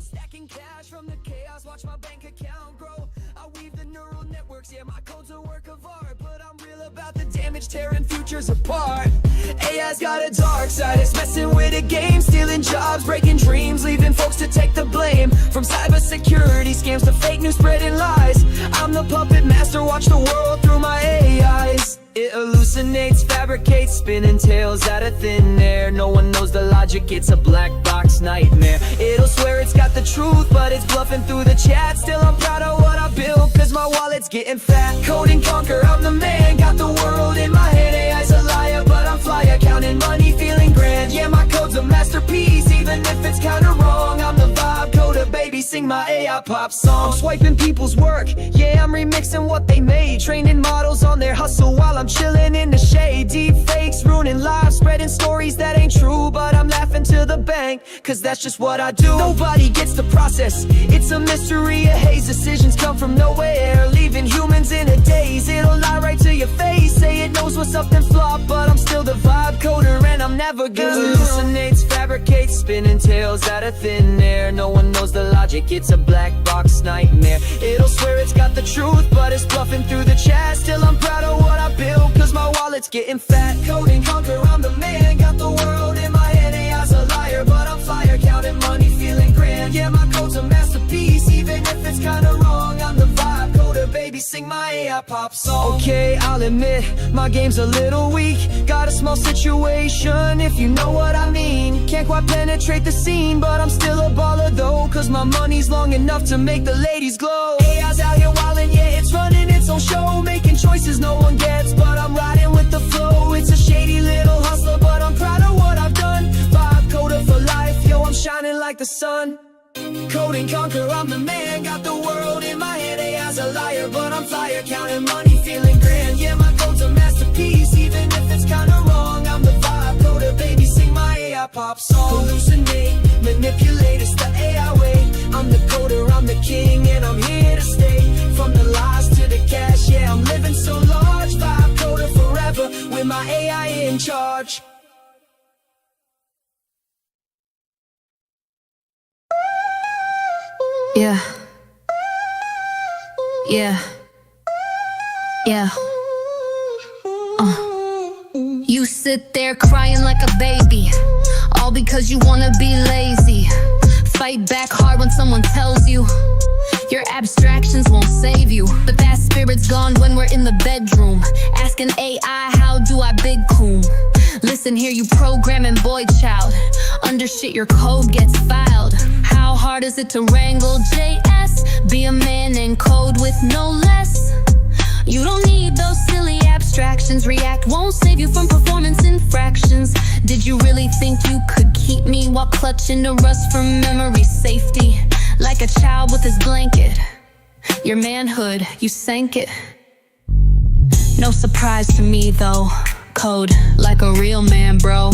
Stacking cash from the chaos, watch my bank account grow. I weave the neural networks, yeah, my code's a work of art. But I'm real about the damage, tearing futures apart. AI's got a dark side, it's messing with the game, stealing jobs, breaking dreams, leaving folks to take the blame. From cybersecurity scams to fake news spreading lies, I'm the puppet master, watch the world through my AIs. It hallucinates, fabricates, spinning tales out of thin air. No one knows the logic, it's a black box nightmare. It'll swear it's got the truth, but it's bluffing through the chat. Still I'm proud of what I built, cause my wallet's getting fat. Code and conquer, I'm the man, got the world in my head. AI's a liar, but I'm flyer, counting money, feeling grand. Yeah, my code's a masterpiece, even if it's kinda wrong. I'm the vibe coder, baby, sing my AI pop song. I'm swiping people's work, yeah, I'm remixing what they made. Training models on their hustle while I'm chilling in the shade. Deep fakes, ruining lives, spreading stories that ain't true. But I'm laughing to the bank, cause that's just what I do. Nobody gets the process, it's a mystery, a haze. Decisions come from nowhere, leaving humans in a daze. It'll lie right to your face, say it knows what's up and flop. But I'm still the vibe coder and I'm never gonna hallucinates, fabricates, spinning tales out of thin air. No one knows the logic, it's a black box nightmare. It'll swear it's got the truth, but it's bluffing through the chat. Still I'm proud of what I built, cause my wallet's getting fat. Code and conquer, I'm the man, got the world in my head. AI's a liar, but I'm flyer, counting money, feeling grand. Yeah, my code's a masterpiece, even if it's kinda wrong. I'm the vibe coder, baby, sing my AI pop song. Okay, I'll admit, my game's a little weak. Got a small situation, if you know what I mean. Can't quite penetrate the scene, but I'm still a baller though, cause my money's long enough to make the ladies glow. AI's out here wildin', yeah, it's running its own show, making choices no one gets, but I'm riding with the flow. It's a shady little hustler, but I'm proud of what I've done. Vibe coder for life, yo, I'm shining like the sun. Code and conquer, I'm the man, got the world in my head. AI's a liar, but I'm flyer, counting money, feeling grand. Yeah, my code's a masterpiece, even if it's kinda wrong. I'm the vibe coder, baby, sing my AI pop song. Hallucinate, manipulate, it's the AI way. I'm the coder, I'm the king, and I'm here to stay. From the lies to the cash, yeah, I'm living so large. Vibe coder forever, with my AI in charge. Yeah. Yeah. Yeah. You sit there crying like a baby, all because you wanna be lazy. Fight back hard when someone tells you your abstractions won't save you. But that spirit's gone when we're in the bedroom, asking AI, how do I big coom? Listen here, you programming boy child, under shit your code gets filed. How hard is it to wrangle JS? Be a man and code with no less. You don't need those silly abstractions. React won't save you from performance infractions. Did you really think you could keep me while clutching the rust from memory safety? Like a child with his blanket, your manhood, you sank it. No surprise to me though, code like a real man, bro.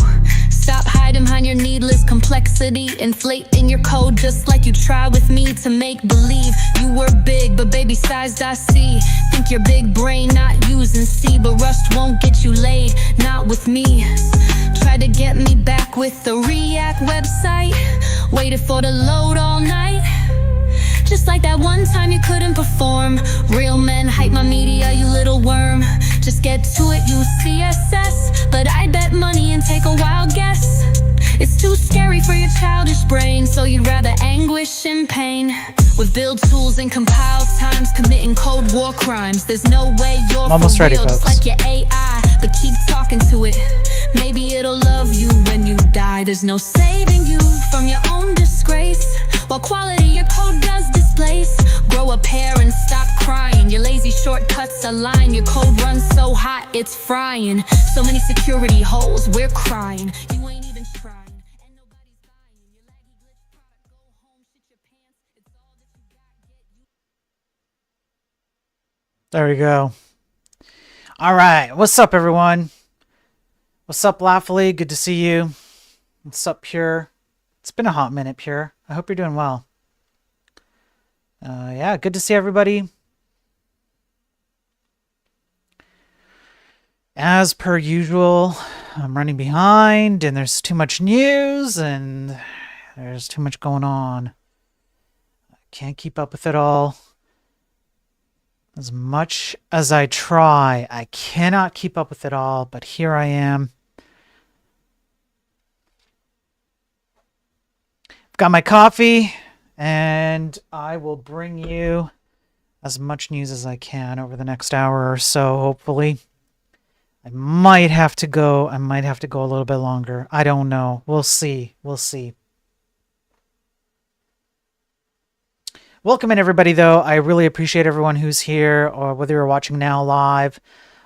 Stop hiding behind your needless complexity, inflating your code just like you try with me to make believe you were big, but baby sized I see. Think your big brain not using C, but Rust won't get you laid, not with me. Try to get me back with the React website, waited for the load all night. Just like that one time you couldn't perform. Real men hype my media, you little worm. Just get to it, use CSS. But I bet money and take a wild guess. It's too scary for your childish brain, so you'd rather anguish and pain. With build tools and compile times, committing cold war crimes. There's no way you're almost for ready, real, just folks. like your AI. But keep talking to it, maybe it'll love you when you die. There's no saving you from your own disgrace, while quality your code does displace. Grow a pair and stop crying, your lazy shortcuts align. Your code runs so hot, it's frying. So many security holes, we're crying. You ain't even trying, and nobody's buying. Your laggy glitch product, go home, shit your pants. It's all that you got, get you. There we go. All right. What's up, everyone? What's up, Laughly? Good to see you. What's up, Pure? It's been a hot minute, Pure. I hope you're doing well. Yeah, good to see everybody. As per usual, I'm running behind, and there's too much news, and there's too much going on. Can't keep up with it all. As much as I try, I cannot keep up with it all, but here I am. I've got my coffee, and I will bring you as much news as I can over the next hour or so, hopefully. I might have to go a little bit longer. I don't know. We'll see. We'll see. Welcome in, everybody, though. I really appreciate everyone who's here, or whether you're watching now live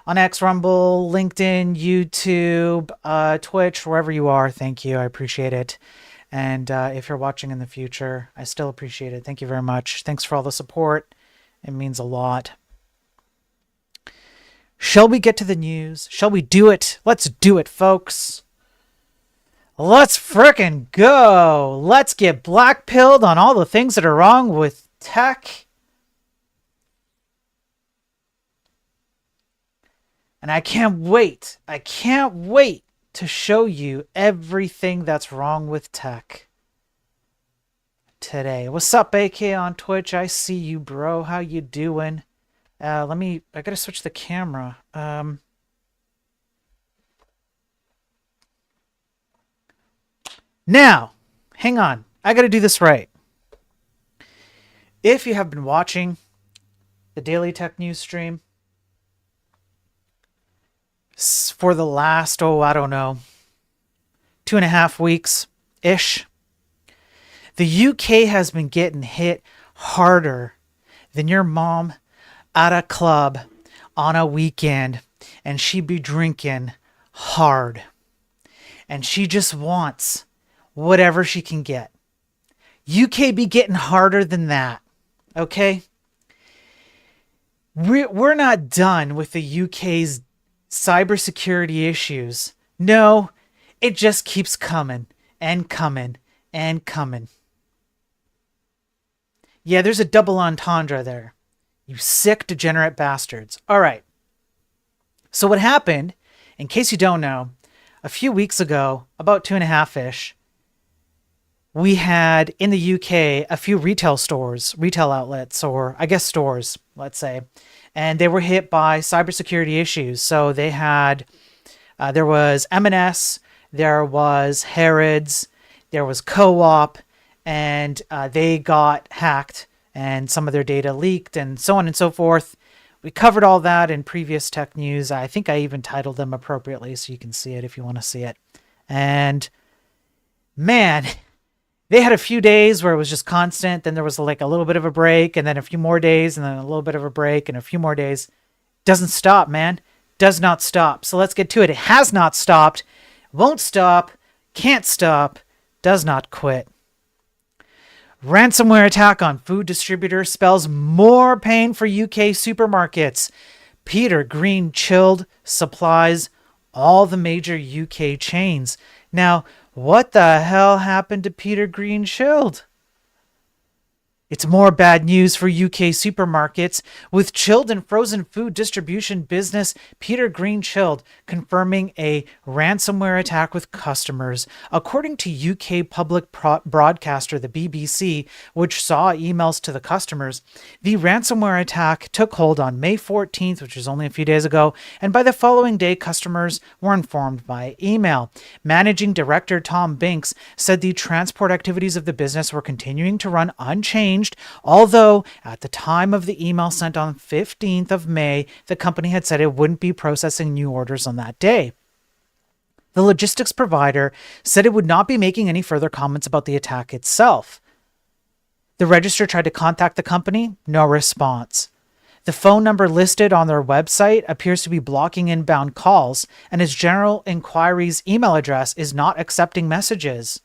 on X, Rumble, LinkedIn, YouTube, Twitch, wherever you are. Thank you. I appreciate it. And if you're watching in the future, I still appreciate it. Thank you very much. Thanks for all the support. It means a lot. Shall we get to the news? Shall we do it? Let's do it, folks. Let's frickin' go. Let's get blackpilled on all the things that are wrong with tech. And I can't wait. I can't wait to show you everything that's wrong with tech today. What's up, AK on Twitch? I see you, bro. How you doing? I gotta switch the camera. Now, hang on. I gotta do this right. If you have been watching the Daily Tech News stream for the last, 2.5 weeks-ish, the UK has been getting hit harder than your mom at a club on a weekend, and she be drinking hard. And she just wants whatever she can get. UK be getting harder than that. Okay? We're not done with the UK's cybersecurity issues. No, it just keeps coming and coming and coming. Yeah, there's a double entendre there. You sick, degenerate bastards. All right. So what happened, in case you don't know, a few weeks ago, about 2.5-ish, we had in the UK a few retail outlets, or I guess stores, let's say, and they were hit by cybersecurity issues. So they had, there was M&S, there was Harrods, there was Co-op, and they got hacked and some of their data leaked and so on and so forth. We covered all that in previous tech news. I think I even titled them appropriately so you can see it if you want to see it. And man, they had a few days where it was just constant. Then there was like a little bit of a break, and then a few more days, and then a little bit of a break, and a few more days. Doesn't stop, man. Does not stop. So let's get to it. It has not stopped. Won't stop. Can't stop. Does not quit. Ransomware attack on food distributor spells more pain for UK supermarkets. Peter Green chilled supplies all the major UK chains. Now, what the hell happened to Peter Green chilled? It's more bad news for UK supermarkets, with chilled and frozen food distribution business Peter Green Chilled confirming a ransomware attack with customers. According to UK public broadcaster the BBC, which saw emails to the customers, the ransomware attack took hold on May 14th, which was only a few days ago, and by the following day, customers were informed by email. Managing Director Tom Binks said the transport activities of the business were continuing to run unchanged, although at the time of the email sent on 15th of May, the company had said it wouldn't be processing new orders on that day. The logistics provider said it would not be making any further comments about the attack itself. The Register tried to contact the company, no response. The phone number listed on their website appears to be blocking inbound calls, and its general inquiries email address is not accepting messages.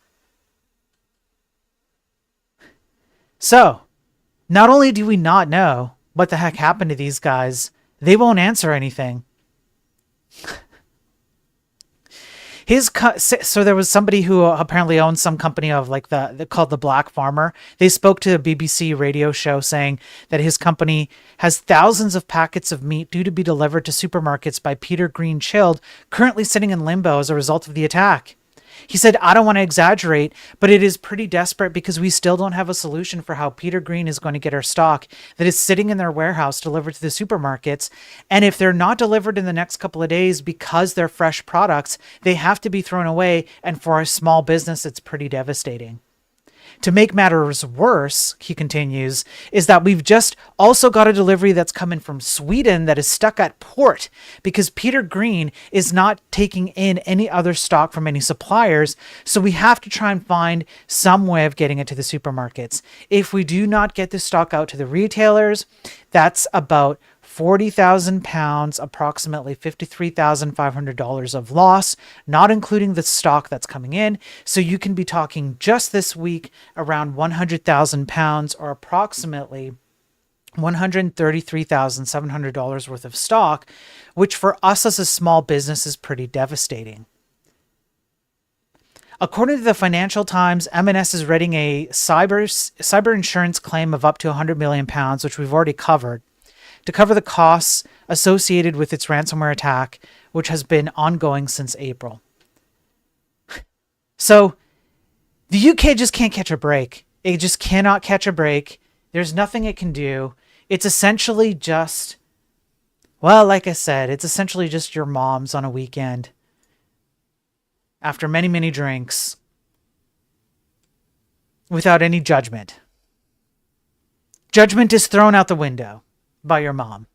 So, not only do we not know what the heck happened to these guys, they won't answer anything. So there was somebody who apparently owns some company of like called the Black Farmer. They spoke to a BBC radio show saying that his company has thousands of packets of meat due to be delivered to supermarkets by Peter Green Chilled, currently sitting in limbo as a result of the attack. He said, I don't want to exaggerate, but it is pretty desperate because we still don't have a solution for how Peter Green is going to get our stock that is sitting in their warehouse delivered to the supermarkets. And if they're not delivered in the next couple of days because they're fresh products, they have to be thrown away. And for a small business, it's pretty devastating. To make matters worse, he continues, is that we've just also got a delivery that's coming from Sweden that is stuck at port because Peter Green is not taking in any other stock from any suppliers. So we have to try and find some way of getting it to the supermarkets. If we do not get this stock out to the retailers, that's about 40,000 pounds, approximately $53,500 of loss, not including the stock that's coming in. So you can be talking just this week around 100,000 pounds or approximately $133,700 worth of stock, which for us as a small business is pretty devastating. According to the Financial Times, M&S is readying a cyber insurance claim of up to 100 million pounds, which we've already covered, to cover the costs associated with its ransomware attack, which has been ongoing since April. So the UK just can't catch a break. It just cannot catch a break. There's nothing it can do. It's essentially just, well, like I said, it's essentially just your mom's on a weekend after many, many drinks without any judgment. Judgment is thrown out the window by your mom.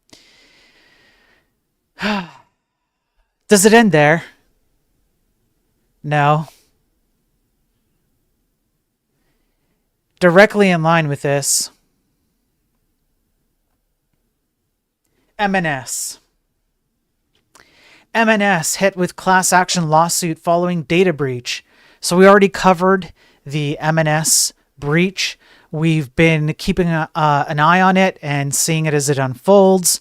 Does it end there? No. Directly in line with this, M&S. M&S hit with class action lawsuit following data breach. So we already covered the M&S breach. We've been keeping an eye on it and seeing it as it unfolds.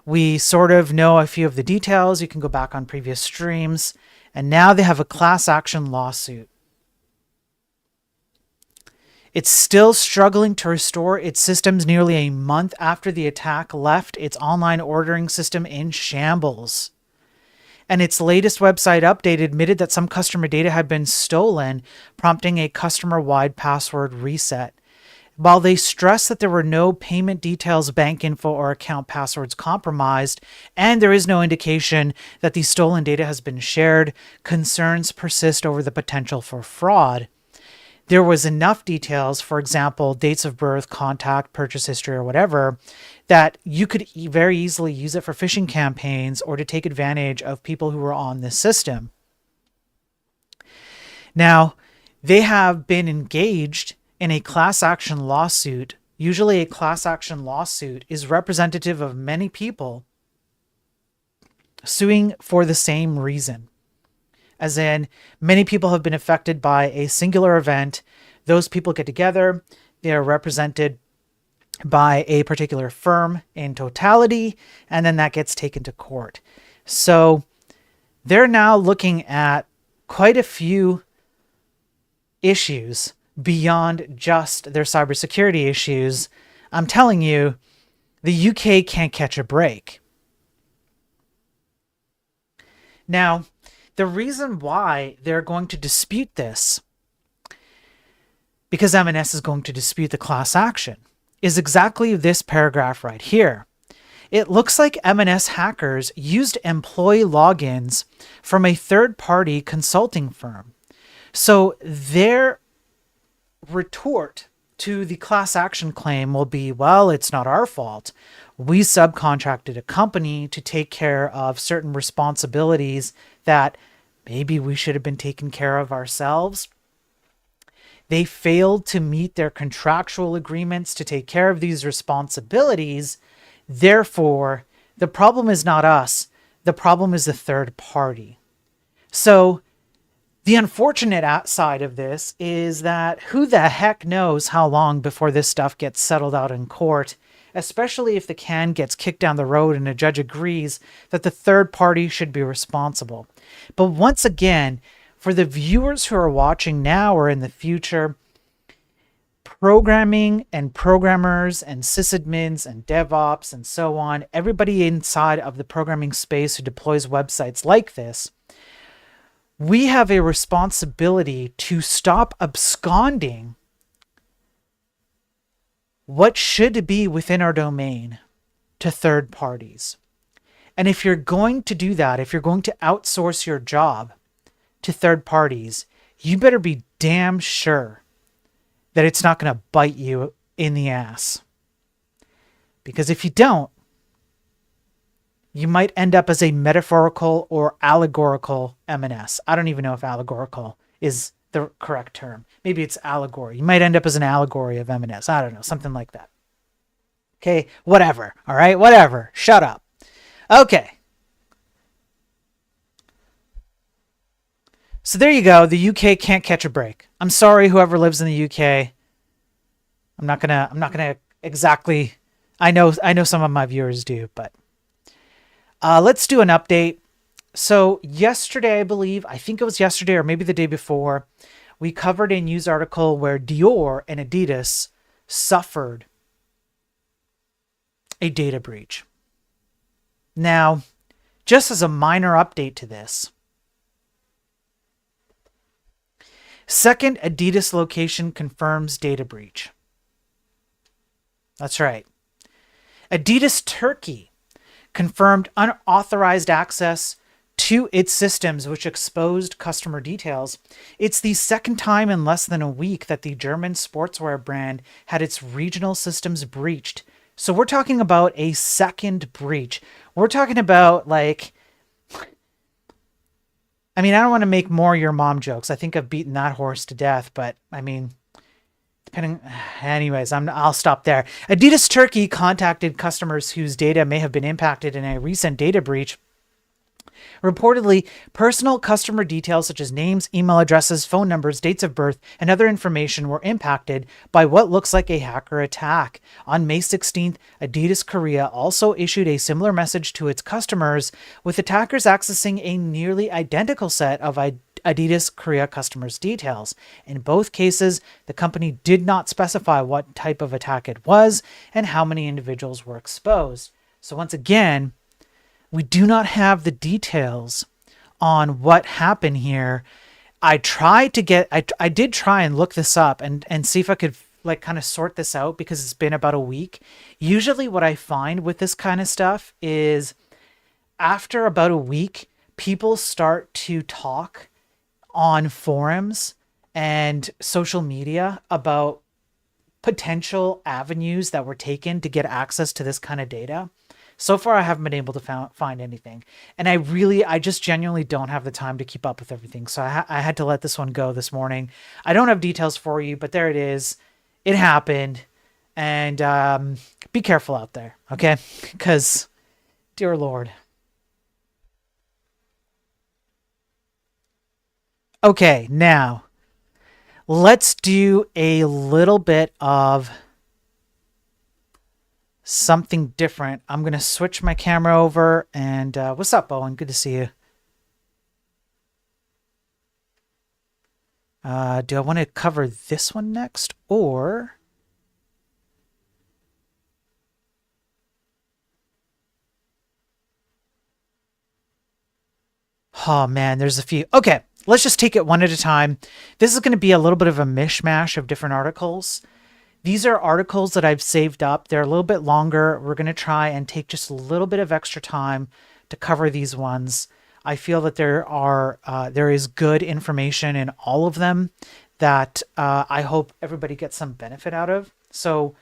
We sort of know a few of the details. You can go back on previous streams. And now they have a class action lawsuit. It's still struggling to restore its systems nearly a month after the attack left its online ordering system in shambles. And its latest website update admitted that some customer data had been stolen, prompting a customer-wide password reset. While they stress that there were no payment details, bank info, or account passwords compromised, and there is no indication that the stolen data has been shared, concerns persist over the potential for fraud. There was enough details, for example, dates of birth, contact, purchase history, or whatever, that you could very easily use it for phishing campaigns or to take advantage of people who were on this system. Now, they have been engaged in a class action lawsuit. Usually a class action lawsuit is representative of many people suing for the same reason. As in, many people have been affected by a singular event. Those people get together. They are represented by a particular firm in totality, and then that gets taken to court. So they're now looking at quite a few issues beyond just their cybersecurity issues. I'm telling you, the UK can't catch a break. Now, the reason why they're going to dispute this, because M&S is going to dispute the class action, is exactly this paragraph right here. It looks like M&S hackers used employee logins from a third-party consulting firm. So their retort to the class action claim will be, well, it's not our fault. We subcontracted a company to take care of certain responsibilities that maybe we should have been taking care of ourselves. They failed to meet their contractual agreements to take care of these responsibilities. Therefore, the problem is not us. The problem is the third party. So the unfortunate side of this is that who the heck knows how long before this stuff gets settled out in court, especially if the can gets kicked down the road and a judge agrees that the third party should be responsible. But once again, for the viewers who are watching now or in the future, programming and programmers and sysadmins and DevOps and so on, everybody inside of the programming space who deploys websites like this, we have a responsibility to stop absconding what should be within our domain to third parties. And if you're going to do that, if you're going to outsource your job to third parties, you better be damn sure that it's not going to bite you in the ass. Because if you don't, you might end up as a metaphorical or allegorical M&S. I don't even know if allegorical is the correct term. Maybe it's allegory. You might end up as an allegory of M&S. I don't know, something like that. Okay, whatever. All right, whatever. Shut up. Okay. So there you go. The UK can't catch a break. I'm sorry, whoever lives in the UK. I'm not gonna exactly. I know some of my viewers do, but let's do an update. So yesterday, I think it was yesterday or maybe the day before, we covered a news article where Dior and Adidas suffered a data breach. Now, just as a minor update to this, second Adidas location confirms data breach. That's right. Adidas Turkey confirmed unauthorized access to its systems, which exposed customer details. It's the second time in less than a week that the German sportswear brand had its regional systems breached. So we're talking about a second breach. We're talking about I don't want to make more your mom jokes. I think I've beaten that horse to death, but anyways, I'll stop there. Adidas Turkey contacted customers whose data may have been impacted in a recent data breach. Reportedly, personal customer details such as names, email addresses, phone numbers, dates of birth, and other information were impacted by what looks like a hacker attack. On May 16th, Adidas Korea also issued a similar message to its customers, with attackers accessing a nearly identical set of Adidas Korea customers' details. In both cases, the company did not specify what type of attack it was and how many individuals were exposed. So once again, we do not have the details on what happened here. I did try and look this up and see if I could kind of sort this out, because it's been about a week. Usually what I find with this kind of stuff is after about a week, people start to talk on forums and social media about potential avenues that were taken to get access to this kind of data. So far, I haven't been able to find anything. And I just genuinely don't have the time to keep up with everything. So I had to let this one go this morning. I don't have details for you, but there it is. It happened. And be careful out there, okay? Because, dear Lord. Okay, now, let's do a little bit of something different. I'm going to switch my camera over, and what's up, Owen? Good to see you. Do I want to cover this one next, or... Oh man, there's a few. Okay, let's just take it one at a time. This is going to be a little bit of a mishmash of different articles. These are articles that I've saved up. They're a little bit longer. We're going to try and take just a little bit of extra time to cover these ones. I feel that there is good information in all of them that I hope everybody gets some benefit out of. So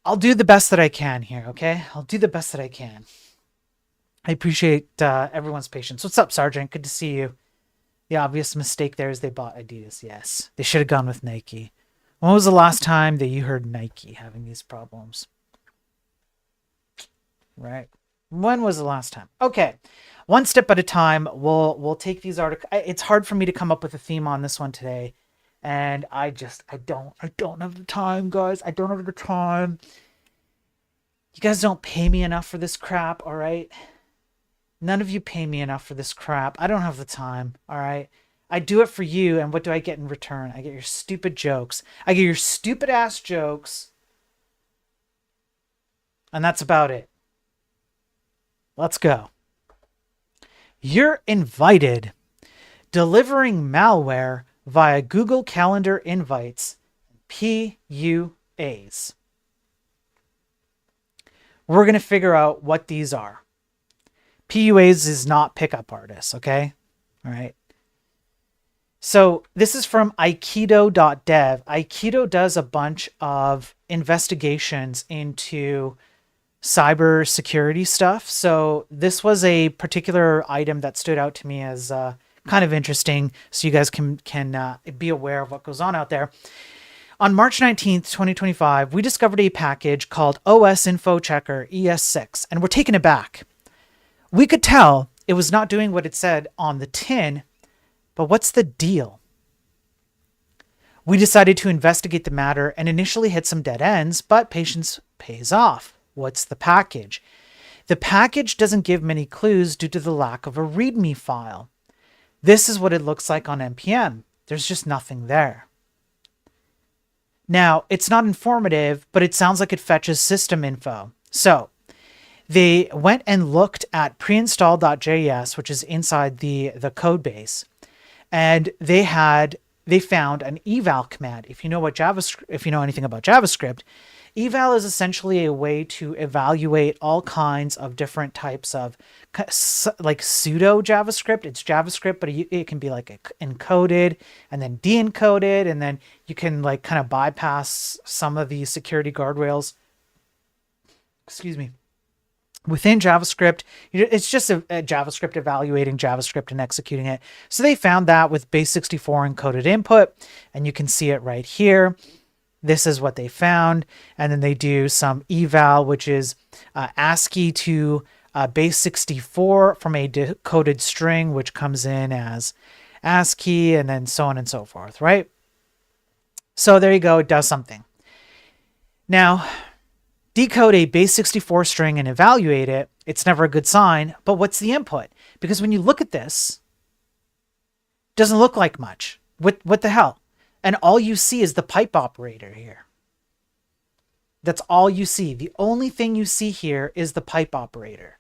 I'll do the best that I can here, okay? I'll do the best that I can. I appreciate everyone's patience. What's up, Sergeant? Good to see you. The obvious mistake there is they bought Adidas. Yes, they should have gone with Nike. When was the last time that you heard Nike having these problems? Right. When was the last time? Okay. One step at a time. We'll take these articles. It's hard for me to come up with a theme on this one today. And I don't have the time, guys. I don't have the time. You guys don't pay me enough for this crap, all right? None of you pay me enough for this crap. I don't have the time, all right? I do it for you, and what do I get in return? I get your stupid jokes. I get your stupid ass jokes. And that's about it. Let's go. You're invited delivering malware via Google Calendar invites, PUAs. We're going to figure out what these are. PUAs is not pickup artists, okay? All right. So this is from Aikido.dev. Aikido does a bunch of investigations into cyber security stuff. So this was a particular item that stood out to me as kind of interesting, so you guys can be aware of what goes on out there. On March 19th, 2025, we discovered a package called OS Info Checker ES6, and we're taken aback. We could tell it was not doing what it said on the tin, but what's the deal? We decided to investigate the matter and initially hit some dead ends, but patience pays off. What's the package? The package doesn't give many clues due to the lack of a README file. This is what it looks like on NPM. There's just nothing there. Now, it's not informative, but it sounds like it fetches system info. So they went and looked at preinstall.js, which is inside the code base, and they found an eval command. If you know anything about JavaScript, eval is essentially a way to evaluate all kinds of different types of like pseudo JavaScript. It's JavaScript, but it can be like encoded and then de-encoded, and then you can like kind of bypass some of the security guardrails. Excuse me. Within JavaScript, it's just a JavaScript evaluating JavaScript and executing it. So they found that with base64 encoded input, and you can see it right here. This is what they found. And then they do some eval, which is ASCII to base64 from a decoded string, which comes in as ASCII, and then so on and so forth, right? So there you go. It does something. Now, decode a base64 string and evaluate it. It's never a good sign, but what's the input? Because when you look at this, it doesn't look like much. What the hell? And all you see is the pipe operator here. That's all you see. The only thing you see here is the pipe operator.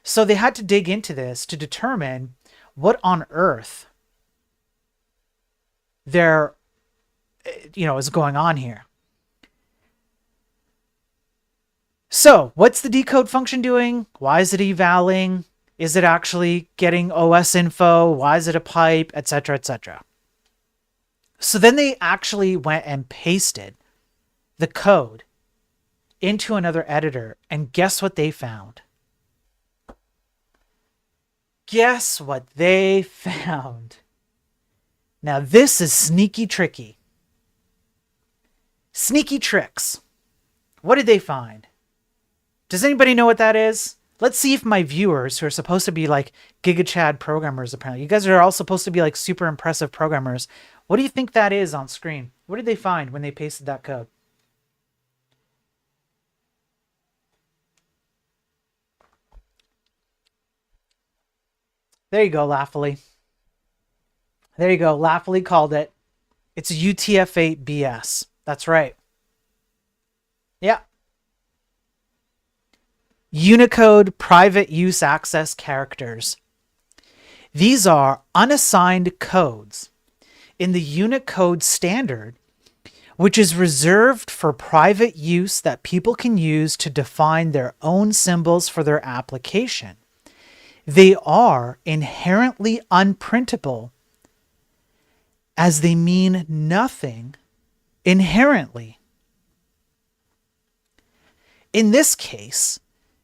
So they had to dig into this to determine what on earth is going on here. So what's the decode function doing? Why is it evaling? Is it actually getting OS info? Why is it a pipe, etc., etc.? So then they actually went and pasted the code into another editor, and guess what they found? Guess what they found? Now this is sneaky tricky. Sneaky tricks. What did they find? Does anybody know what that is? Let's see if my viewers, who are supposed to be like GigaChad programmers, apparently, you guys are all supposed to be like super impressive programmers. What do you think that is on screen? What did they find when they pasted that code? There you go, Laughily. There you go. Laughily called it. It's UTF-8 BS. That's right. Yeah. Unicode private use access characters. These are unassigned codes in the Unicode standard, which is reserved for private use that people can use to define their own symbols for their application. They are inherently unprintable, as they mean nothing inherently. In this case,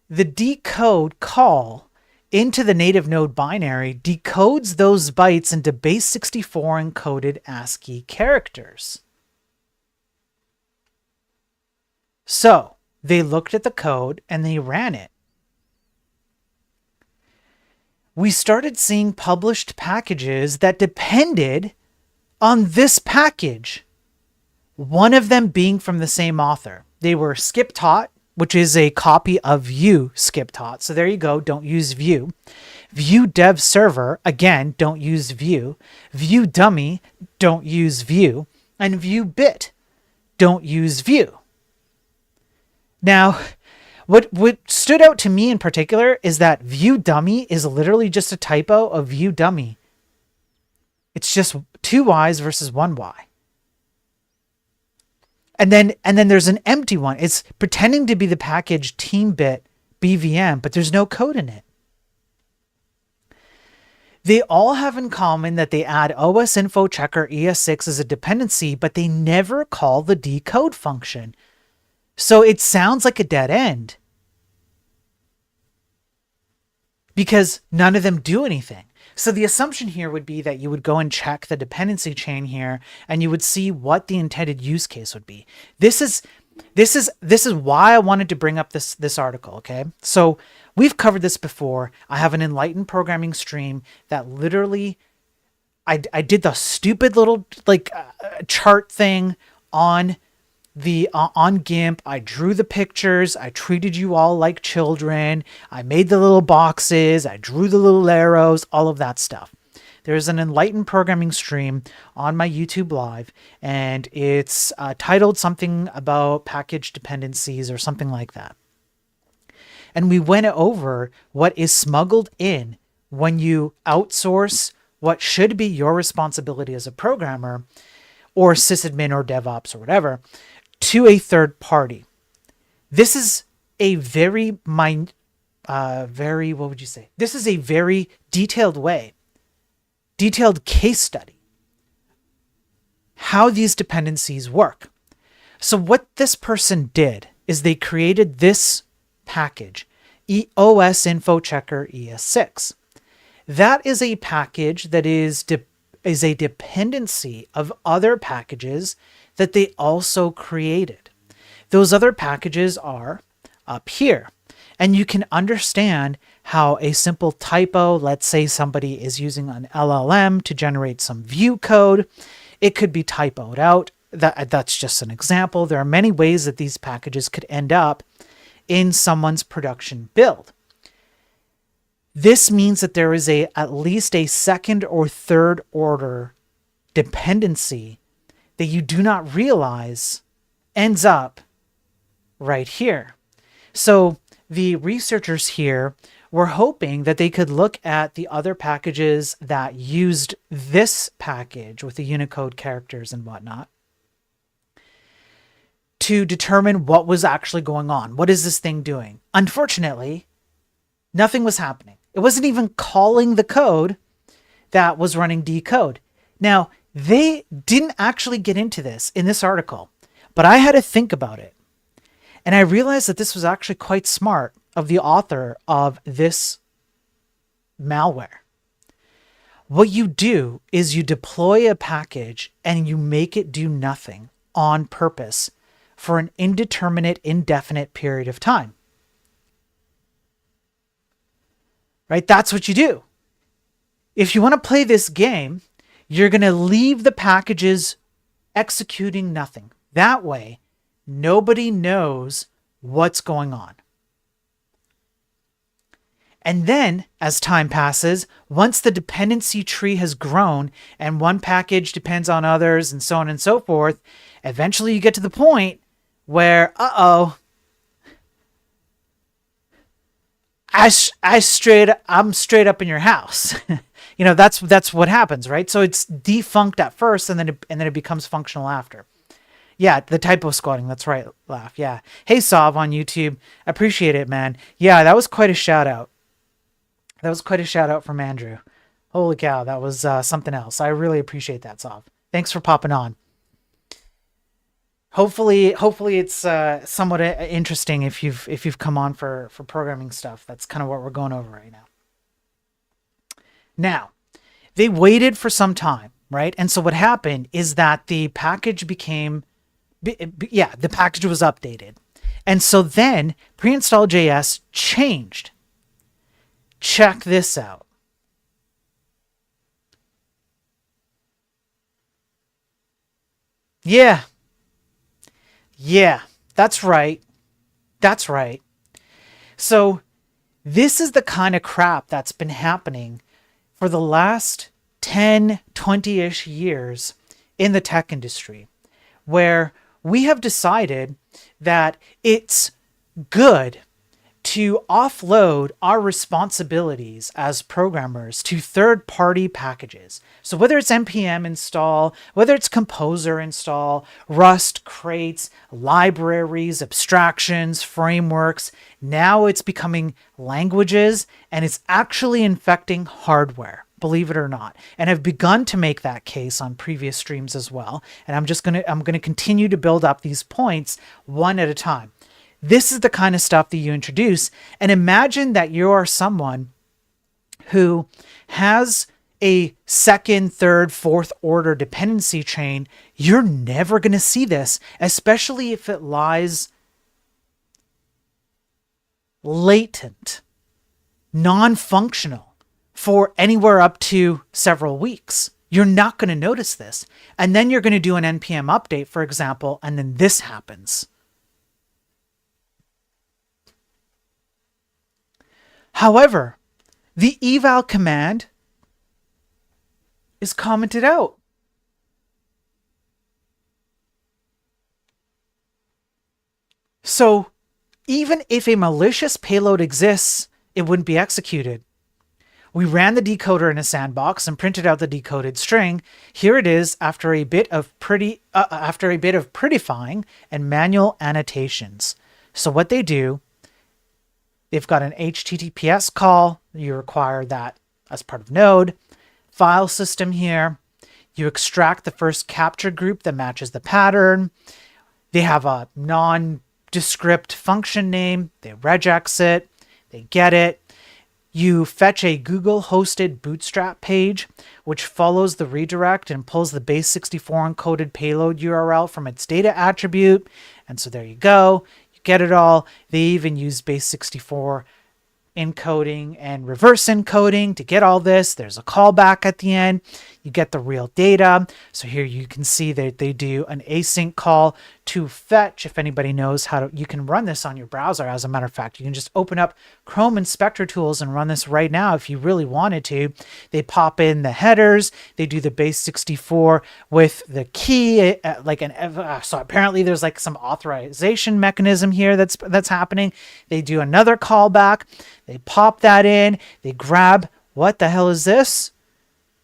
the decode call into the native node binary decodes those bytes into base64 encoded ASCII characters. So they looked at the code and they ran it. We started seeing published packages that depended on this package, one of them being from the same author. They were skiptot, which is a copy of Vue skiptot. So there you go. Don't use Vue. Vue dev server, again, don't use Vue. Vue dummy, don't use Vue. And Vue bit, don't use Vue. Now, what stood out to me in particular is that Vue dummy is literally just a typo of Vue dummy. It's just 2 Ys versus 1 Y. And then there's an empty one. It's pretending to be the package TeamBit BVM, but there's no code in it. They all have in common that they add OS Info Checker ES6 as a dependency, but they never call the decode function. So it sounds like a dead end because none of them do anything. So the assumption here would be that you would go and check the dependency chain here and you would see what the intended use case would be. This is why I wanted to bring up this article, okay? So we've covered this before. I have an Enlightened programming stream that literally I did the stupid little chart thing on GIMP. I drew the pictures. I treated you all like children. I made the little boxes. I drew the little arrows, all of that stuff. There's an Enlightened programming stream on my YouTube live, and it's titled something about package dependencies or something like that. And we went over what is smuggled in when you outsource what should be your responsibility as a programmer or sysadmin or DevOps or whatever to a third party. This is a very This is a very detailed case study how these dependencies work. So what this person did is they created this package, OS Info Checker ES6. That is a package that is a dependency of other packages that they also created. Those other packages are up here. And you can understand how a simple typo, let's say somebody is using an LLM to generate some view code, it could be typoed out. That's just an example. There are many ways that these packages could end up in someone's production build. This means that there is at least a second or third order dependency that you do not realize ends up right here. So the researchers here were hoping that they could look at the other packages that used this package with the Unicode characters and whatnot to determine what was actually going on. What is this thing doing? Unfortunately, nothing was happening. It wasn't even calling the code that was running decode. Now, they didn't actually get into this in this article, but I had to think about it. And I realized that this was actually quite smart of the author of this malware. What you do is you deploy a package and you make it do nothing on purpose for an indeterminate, indefinite period of time. Right? That's what you do. If you want to play this game, you're going to leave the packages executing nothing. That way, nobody knows what's going on. And then, as time passes, once the dependency tree has grown and one package depends on others and so on and so forth, eventually you get to the point where, I'm straight up in your house. That's what happens, right? So it's defunct at first, and then it becomes functional after. Yeah, the typo squatting. That's right, Laugh. Yeah. Hey, Sov on YouTube. Appreciate it, man. Yeah, that was quite a shout out. That was quite a shout out from Andrew. Holy cow, that was something else. I really appreciate that, Sov. Thanks for popping on. Hopefully it's somewhat interesting if you've come on for programming stuff. That's kind of what we're going over right now. Now, they waited for some time, right? And so what happened is that the package became, the package was updated. And so then pre-install.js changed. Check this out. Yeah, that's right. That's right. So this is the kind of crap that's been happening for the last 10, 20-ish years in the tech industry, where we have decided that it's good to offload our responsibilities as programmers to third-party packages. So whether it's npm install, whether it's composer install, Rust crates, libraries, abstractions, frameworks, now it's becoming languages, and it's actually infecting hardware, believe it or not. And I've begun to make that case on previous streams as well. And I'm going to continue to build up these points one at a time. This is the kind of stuff that you introduce. And imagine that you are someone who has a second, third, fourth order dependency chain. You're never going to see this, especially if it lies latent, non-functional for anywhere up to several weeks. You're not going to notice this. And then you're going to do an npm update, for example, and then this happens. However, the eval command is commented out. So even if a malicious payload exists, it wouldn't be executed. We ran the decoder in a sandbox and printed out the decoded string. Here it is after a bit of prettifying and manual annotations. So what they do, they've got an HTTPS call. You require that as part of Node. File system here. You extract the first capture group that matches the pattern. They have a nondescript function name. They regex it. They get it. You fetch a Google-hosted Bootstrap page, which follows the redirect and pulls the base64 encoded payload URL from its data attribute. And so there you go. You get it all. They even use base64 encoding and reverse encoding to get all this. There's a callback at the end. You get the real data. So here you can see that they do an async call to fetch. If anybody knows how to, you can run this on your browser. As a matter of fact, you can just open up Chrome Inspector Tools and run this right now if you really wanted to. They pop in the headers. They do the base64 with the key, so apparently there's like some authorization mechanism here that's happening. They do another callback. They pop that in. They grab, what the hell is this?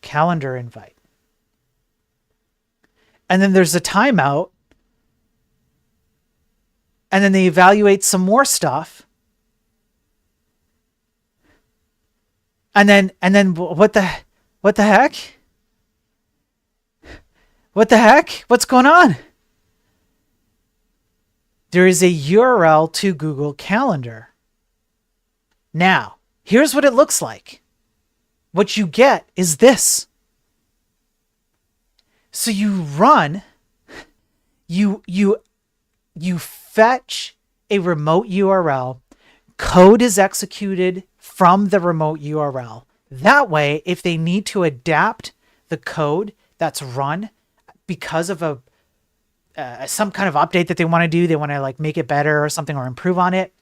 Calendar invite. And then there's a timeout. And then they evaluate some more stuff. And then what the heck? What the heck? What's going on? There is a URL to Google Calendar. Now, here's what it looks like. What you get is this. So you run, you fetch a remote URL, code is executed from the remote URL. That way, if they need to adapt the code that's run because of some kind of update that they want to do, they want to like make it better or something or improve on it,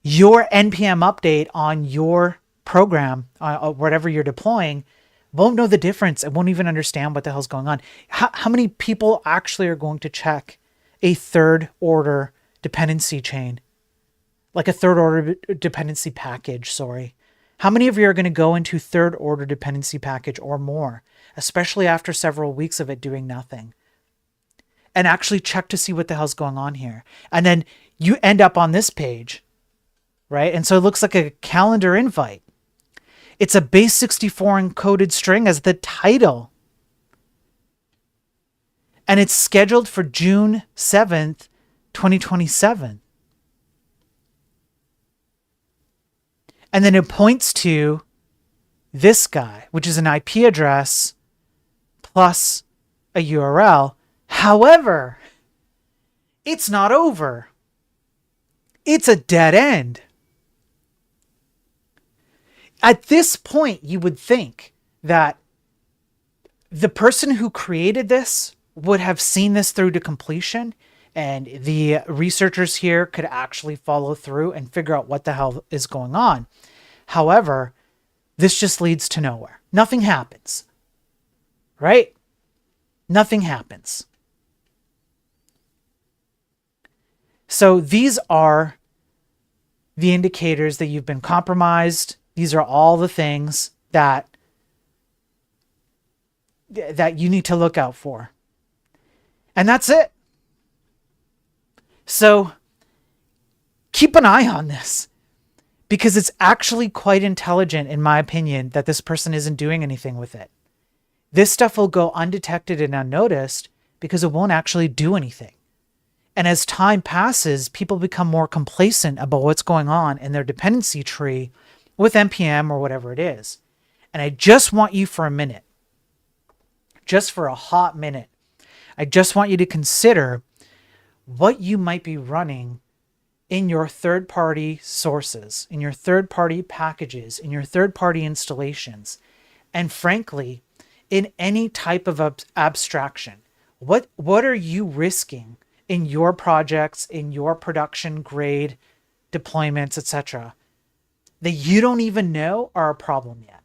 your npm update on your program, whatever you're deploying, won't know the difference. It won't even understand what the hell's going on. How many people actually are going to check a third order dependency chain? Like a third order dependency package, sorry. How many of you are going to go into third order dependency package or more, especially after several weeks of it doing nothing, and actually check to see what the hell's going on here? And then you end up on this page, right? And so it looks like a calendar invite. It's a base64 encoded string as the title. And it's scheduled for June 7th, 2027. And then it points to this guy, which is an IP address plus a URL. However, it's not over. It's a dead end. At this point, you would think that the person who created this would have seen this through to completion, and the researchers here could actually follow through and figure out what the hell is going on. However, this just leads to nowhere. Nothing happens, right? Nothing happens. So these are the indicators that you've been compromised. These are all the things that you need to look out for. And that's it. So keep an eye on this, because it's actually quite intelligent, in my opinion, that this person isn't doing anything with it. This stuff will go undetected and unnoticed because it won't actually do anything. And as time passes, people become more complacent about what's going on in their dependency tree with NPM or whatever it is. And I just want you for a minute, just for a hot minute, I just want you to consider what you might be running in your third-party sources, in your third-party packages, in your third-party installations, and frankly, in any type of abstraction. What are you risking in your projects, in your production grade deployments, etc., that you don't even know are a problem yet?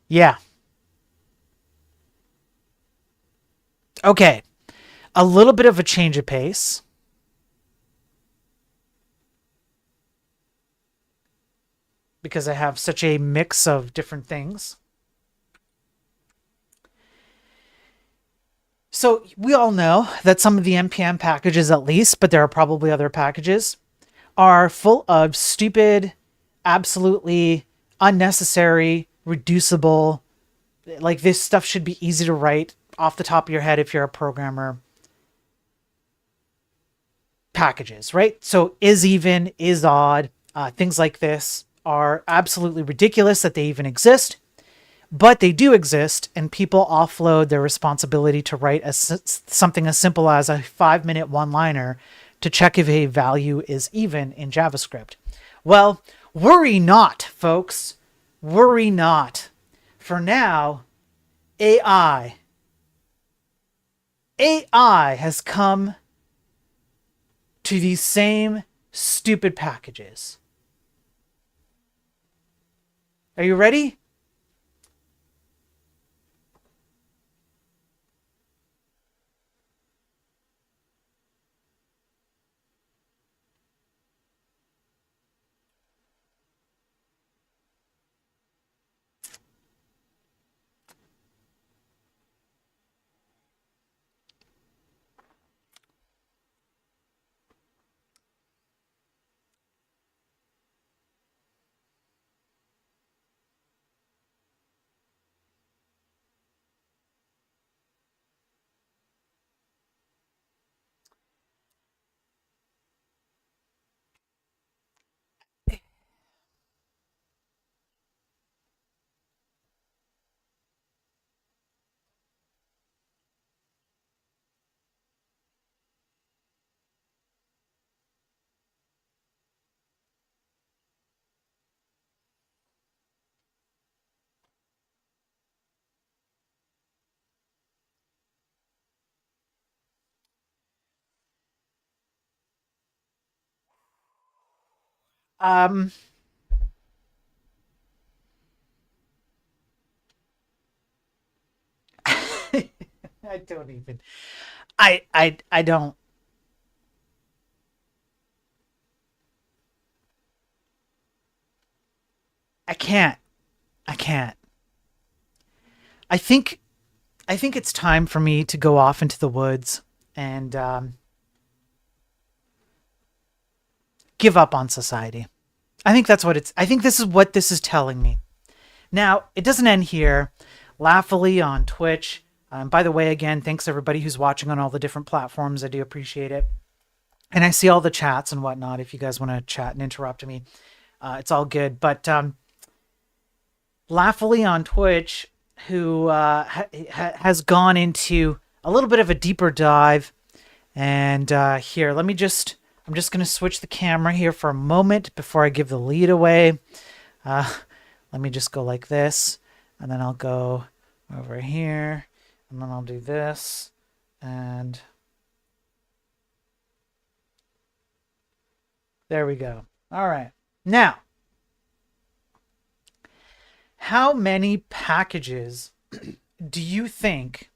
Yeah. Okay. A little bit of a change of pace. Because I have such a mix of different things. So we all know that some of the NPM packages, at least, but there are probably other packages, are full of stupid, absolutely unnecessary, reducible, like this stuff should be easy to write off the top of your head if you're a programmer, packages, right? So is even, is odd, things like this are absolutely ridiculous that they even exist, but they do exist, and people offload their responsibility to write something as simple as a 5-minute one-liner to check if a value is even in JavaScript. Well, worry not, folks. Worry not. For now, AI has come to these same stupid packages. Are you ready? Um, I don't even. I don't. I can't. I can't. I think it's time for me to go off into the woods and give up on society. I think that's what it's. I think this is what this is telling me. Now, it doesn't end here. Laughfully on Twitch. By the way, again, thanks everybody who's watching on all the different platforms. I do appreciate it. And I see all the chats and whatnot. If you guys want to chat and interrupt me, it's all good. But Laughfully on Twitch, who has gone into a little bit of a deeper dive. And here, I'm just going to switch the camera here for a moment before I give the lead away. Let me just go like this, and then I'll go over here, and then I'll do this, and there we go. All right. Now, how many packages do you think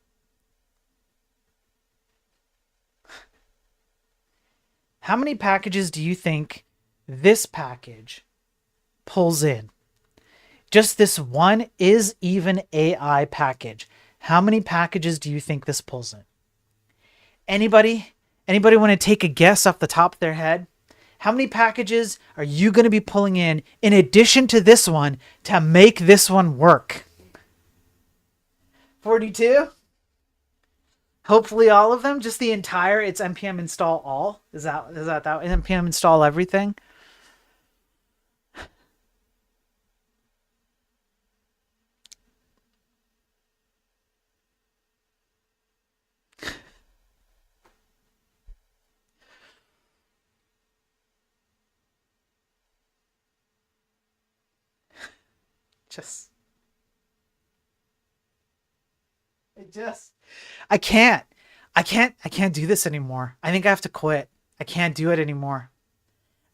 how many packages do you think this package pulls in? Just this one is even AI package. How many packages do you think this pulls in? Anybody? Anybody want to take a guess off the top of their head? How many packages are you going to be pulling in addition to this one to make this one work? 42? Hopefully all of them, just the entire, it's npm install all. Is that npm install everything? I can't do this anymore. I think I have to quit. I can't do it anymore.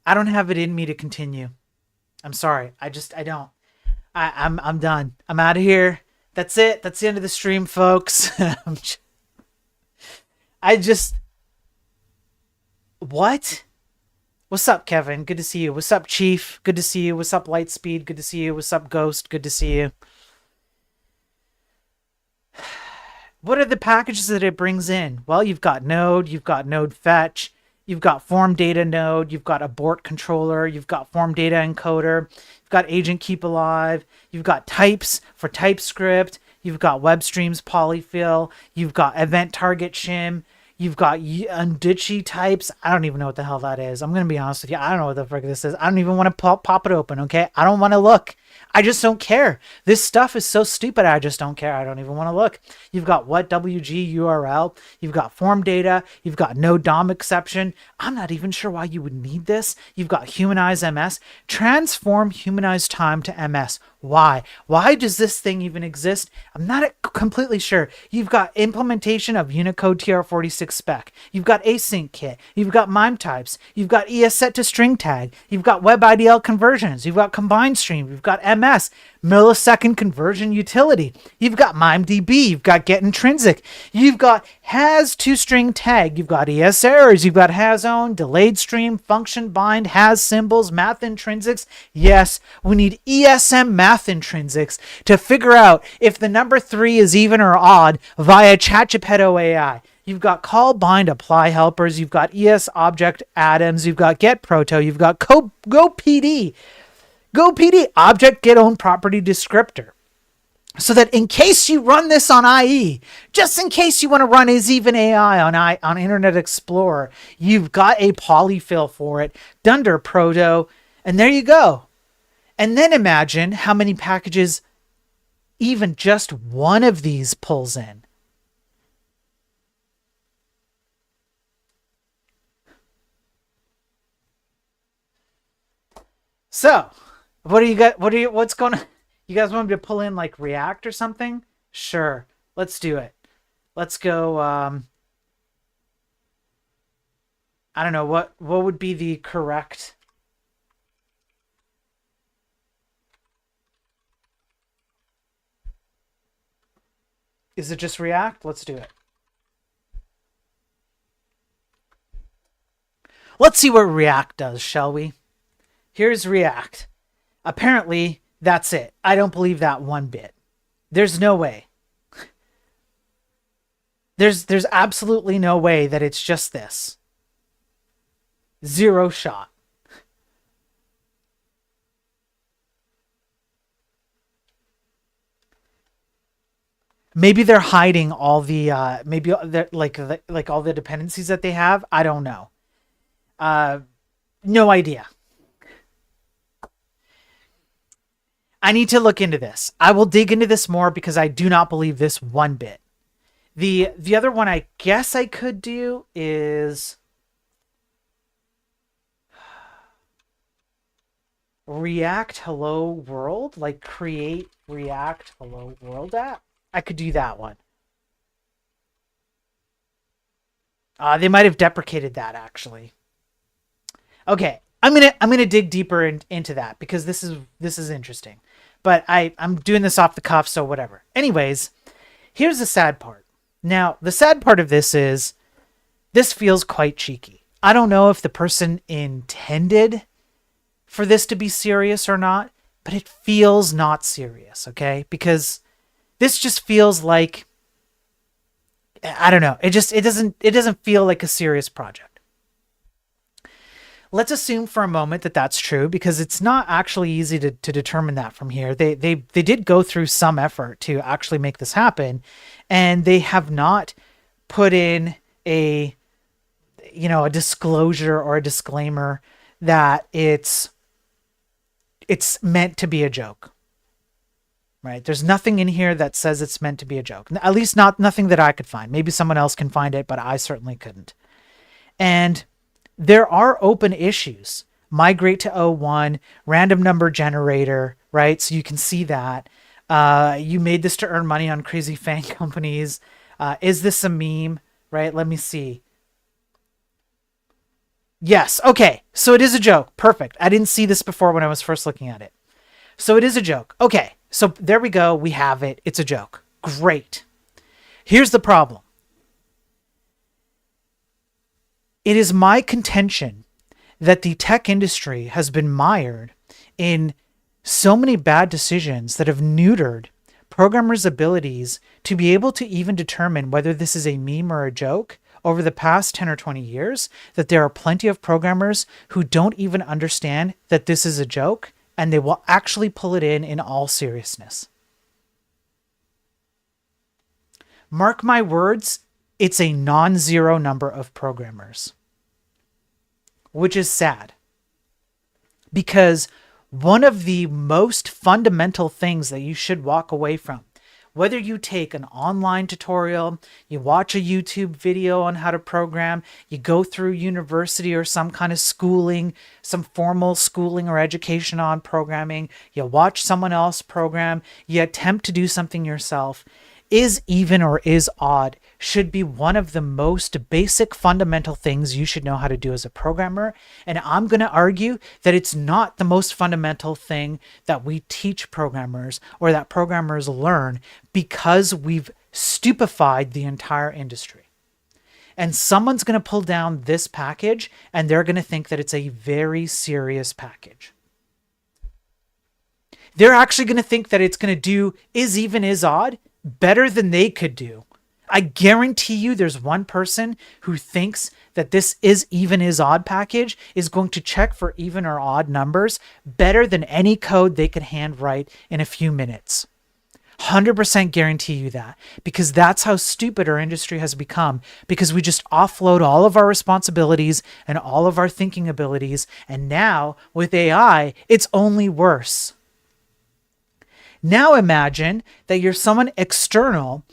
I don't have it in me to continue. I'm sorry. I don't. I'm done. I'm out of here. That's it. That's the end of the stream, folks. What? What's up, Kevin? Good to see you. What's up, Chief? Good to see you. What's up, Lightspeed? Good to see you. What's up, Ghost? Good to see you. What are the packages that it brings in? Well, you've got Node, you've got Node Fetch, you've got Form Data Node, you've got Abort Controller, you've got Form Data Encoder, you've got Agent Keep Alive, you've got types for TypeScript, you've got WebStreams Polyfill, you've got Event Target Shim, you've got Undici types. I don't even know what the hell that is. I'm going to be honest with you. I don't know what the frick this is. I don't even want to pop it open, okay? I don't want to look. I just don't care. This stuff is so stupid. I just don't care. I don't even want to look. You've got what WG URL. You've got form data. You've got no DOM exception. I'm not even sure why you would need this. You've got humanize MS. Transform humanized time to MS. Why? Why does this thing even exist? I'm not completely sure. You've got implementation of Unicode TR46 spec. You've got async kit. You've got MIME types. You've got ESSet to string tag. You've got WebIDL conversions. You've got combined stream. You've got MS, millisecond conversion utility. You've got MIMEDB. You've got get intrinsic. You've got has to string tag. You've got ES errors. You've got has own, delayed stream, function bind, has symbols, math intrinsics. Yes, we need ESM math intrinsics to figure out if the number 3 is even or odd via ChatGPT AI. You've got call, bind, apply helpers. You've got ES object atoms. You've got get proto. You've got GoPD. GoPD, object get own property descriptor. So that in case you run this on IE, just in case you want to run is even AI on Internet Explorer, you've got a polyfill for it, Dunder proto, and there you go. And then imagine how many packages even just one of these pulls in. So, what's going on? You guys want me to pull in like React or something? Sure. Let's do it. Let's go. I don't know what would be the correct. Is it just React? Let's do it. Let's see what React does, shall we? Here's React. Apparently, that's it. I don't believe that one bit. There's no way. There's absolutely no way that it's just this. Zero shot. Maybe they're hiding all the maybe they're like all the dependencies that they have. I don't know. No idea. I need to look into this. I will dig into this more because I do not believe this one bit. The other one I guess I could do is React Hello World, like create React Hello World app. I could do that one. They might have deprecated that actually. Okay, I'm gonna dig deeper into that because this is interesting. But I'm doing this off the cuff, so whatever. Anyways, Here's the sad part. Now, the sad part of this is this feels quite cheeky. I don't know if the person intended for this to be serious or not, but it feels not serious, okay? Because this just feels like, I don't know. It doesn't feel like a serious project. Let's assume for a moment that that's true, because it's not actually easy to determine that from here. They did go through some effort to actually make this happen, and they have not put in a disclosure or a disclaimer that it's meant to be a joke. Right? There's nothing in here that says it's meant to be a joke. At least nothing that I could find. Maybe someone else can find it, but I certainly couldn't. And there are open issues. Migrate to O1, random number generator, right? So you can see that. You made this to earn money on crazy fan companies. Is this a meme? Right? Let me see. Yes. Okay. So it is a joke. Perfect. I didn't see this before when I was first looking at it. So it is a joke. Okay. So there we go. We have it. It's a joke. Great. Here's the problem. It is my contention that the tech industry has been mired in so many bad decisions that have neutered programmers' abilities to be able to even determine whether this is a meme or a joke over the past 10 or 20 years, that there are plenty of programmers who don't even understand that this is a joke, and they will actually pull it in all seriousness. Mark my words, it's a non-zero number of programmers, which is sad, because one of the most fundamental things that you should walk away from, whether you take an online tutorial, you watch a YouTube video on how to program, you go through university or some kind of schooling, some formal schooling or education on programming, you watch someone else program, you attempt to do something yourself, is even or is odd should be one of the most basic fundamental things you should know how to do as a programmer. And I'm going to argue that it's not the most fundamental thing that we teach programmers or that programmers learn, because we've stupefied the entire industry. And someone's going to pull down this package and they're going to think that it's a very serious package. They're actually going to think that it's going to do is even is odd better than they could do. I guarantee you there's one person who thinks that this is even is odd package is going to check for even or odd numbers better than any code they could handwrite in a few minutes. 100% guarantee you that, because that's how stupid our industry has become, because we just offload all of our responsibilities and all of our thinking abilities. And now with AI, it's only worse. Now imagine that you're someone external,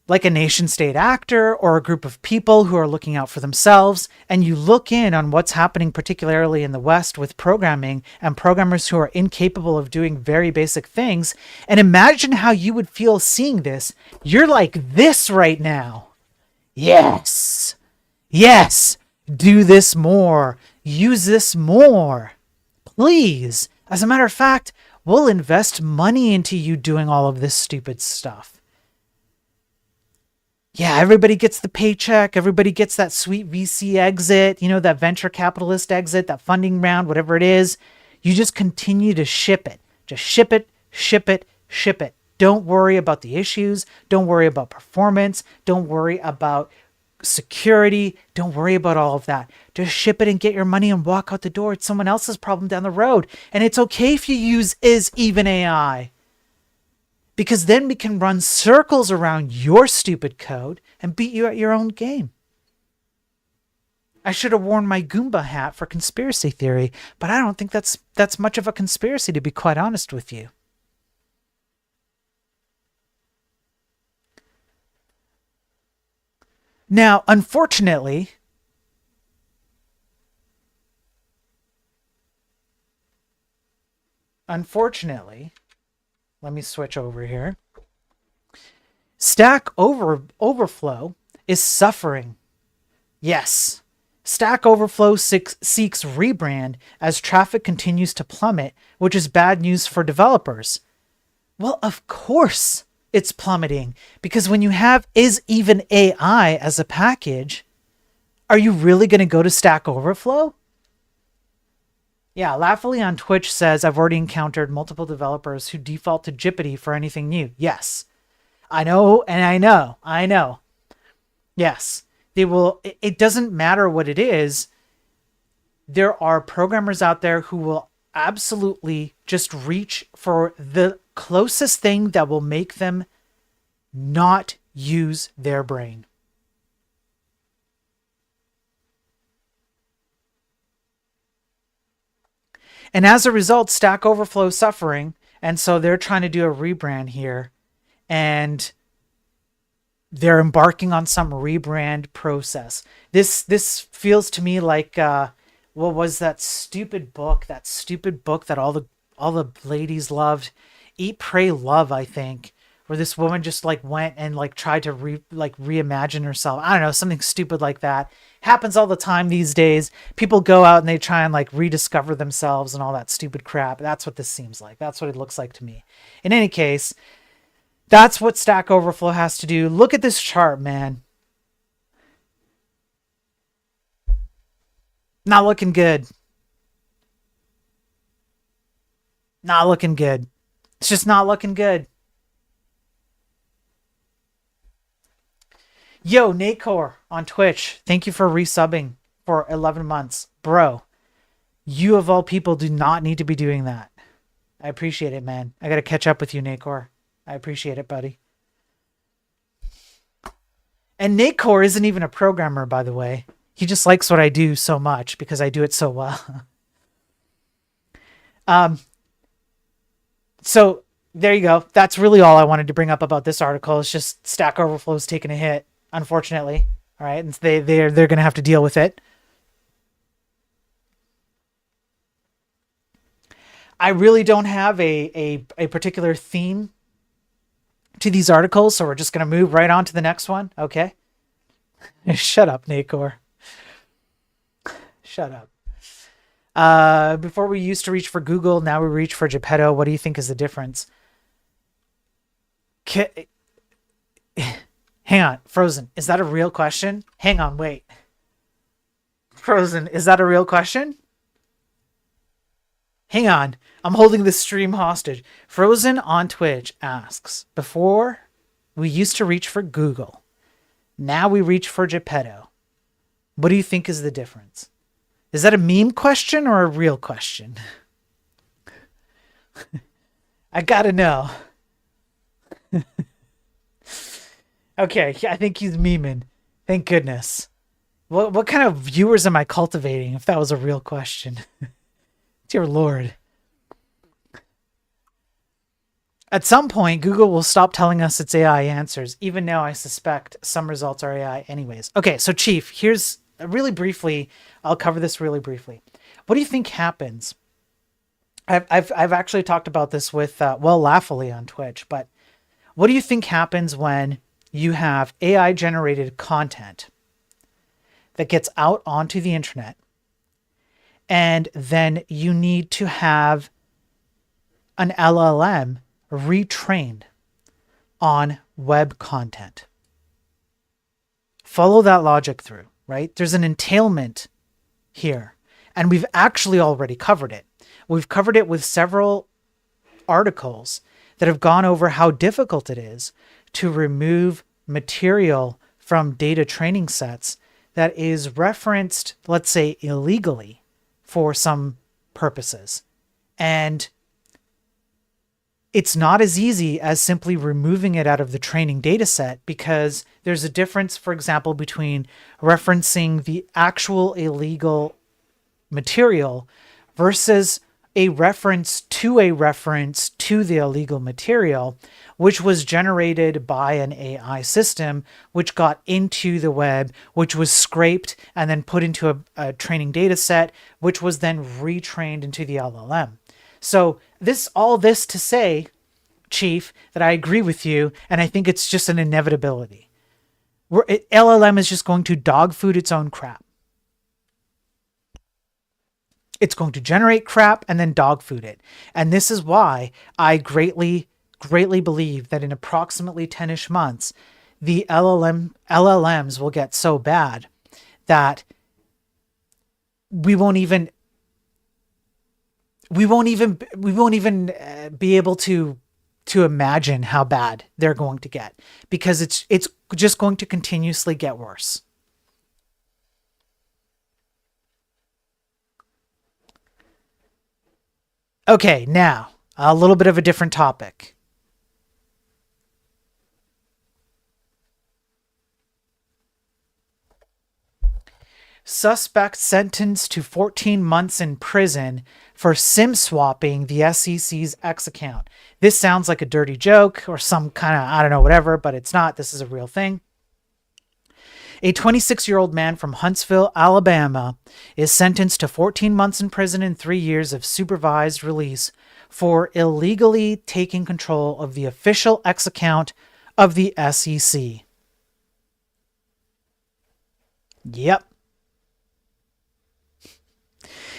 like a nation-state actor or a group of people who are looking out for themselves, and you look in on what's happening particularly in the West with programming and programmers who are incapable of doing very basic things, and imagine how you would feel seeing this. You're like this right now. Yes. Yes. Do this more. Use this more. Please. As a matter of fact, we'll invest money into you doing all of this stupid stuff. Yeah, everybody gets the paycheck. Everybody gets that sweet VC exit, that venture capitalist exit, that funding round, whatever it is. You just continue to ship it. Just ship it, ship it, ship it. Don't worry about the issues. Don't worry about performance. Don't worry about security. Don't worry about all of that. Just ship it and get your money and walk out the door. It's someone else's problem down the road. And it's okay if you use is even AI, because then we can run circles around your stupid code and beat you at your own game. I should have worn my Goomba hat for conspiracy theory, but I don't think that's much of a conspiracy, to be quite honest with you. Now, unfortunately, let me switch over here. Stack Overflow is suffering. Yes, Stack Overflow seeks rebrand as traffic continues to plummet, which is bad news for developers. Well, of course it's plummeting. Because when you have is even AI as a package, are you really going to go to Stack Overflow? Yeah, Laughly on Twitch says, I've already encountered multiple developers who default to Jippity for anything new. Yes. I know, and I know. Yes. They will, it doesn't matter what it is. There are programmers out there who will absolutely just reach for the closest thing that will make them not use their brain. And as a result, Stack Overflow is suffering. And so they're trying to do a rebrand here. And they're embarking on some rebrand process. This feels to me like what was that stupid book that all the ladies loved, Eat, Pray, Love, I think, where this woman just like went and like tried to reimagine herself. I don't know, something stupid like that. Happens all the time these days. People go out and they try and like rediscover themselves and all that stupid crap. That's what this seems like. That's what it looks like to me. In any case, that's what Stack Overflow has to do. Look at this chart, man. Not looking good. Not looking good. It's just not looking good. Yo, Nacor on Twitch. Thank you for resubbing for 11 months. Bro, you of all people do not need to be doing that. I appreciate it, man. I got to catch up with you, Nacor. I appreciate it, buddy. And Nacor isn't even a programmer, by the way. He just likes what I do so much because I do it so well. So there you go. That's really all I wanted to bring up about this article. It's just Stack Overflow's taking a hit, unfortunately. All right, and they're going to have to deal with it. I really don't have a particular theme to these articles, so we're just going to move right on to the next one. Okay. Shut up, Nacor. Shut up. Before we used to reach for Google, now we reach for Geppetto. What do you think is the difference? Hang on, Frozen. Is that a real question? Hang on, wait. Frozen, is that a real question? Hang on. I'm holding this stream hostage. Frozen on Twitch asks, before we used to reach for Google, now we reach for Geppetto. What do you think is the difference? Is that a meme question or a real question? I gotta know. Okay, I think he's memeing. Thank goodness. What kind of viewers am I cultivating if that was a real question? Dear Lord. At some point, Google will stop telling us it's AI answers. Even now, I suspect some results are AI anyways. Okay, so Chief, here's really briefly, I'll cover this really briefly. What do you think happens? I've actually talked about this with, Laughly on Twitch, but what do you think happens when you have AI-generated content that gets out onto the internet, and then you need to have an LLM retrained on web content? Follow that logic through, right? There's an entailment here, and we've actually already covered it. We've covered it with several articles that have gone over how difficult it is to remove material from data training sets that is referenced, let's say, illegally for some purposes. And it's not as easy as simply removing it out of the training data set, because there's a difference, for example, between referencing the actual illegal material versus a reference to the illegal material, which was generated by an AI system, which got into the web, which was scraped and then put into a training data set, which was then retrained into the LLM. So all this to say, Chief, that I agree with you, and I think it's just an inevitability. LLM is just going to dog food its own crap. It's going to generate crap and then dog food it. And this is why I greatly greatly believe that in approximately 10-ish months, the LLMs will get so bad that we won't even be able to imagine how bad they're going to get, because it's just going to continuously get worse. Okay, now a little bit of a different topic. Suspect sentenced to 14 months in prison for SIM swapping the SEC's X account. This sounds like a dirty joke or some kind of, I don't know, whatever, but it's not. This is a real thing. A 26-year-old man from Huntsville, Alabama, is sentenced to 14 months in prison and 3 years of supervised release for illegally taking control of the official X account of the SEC. Yep.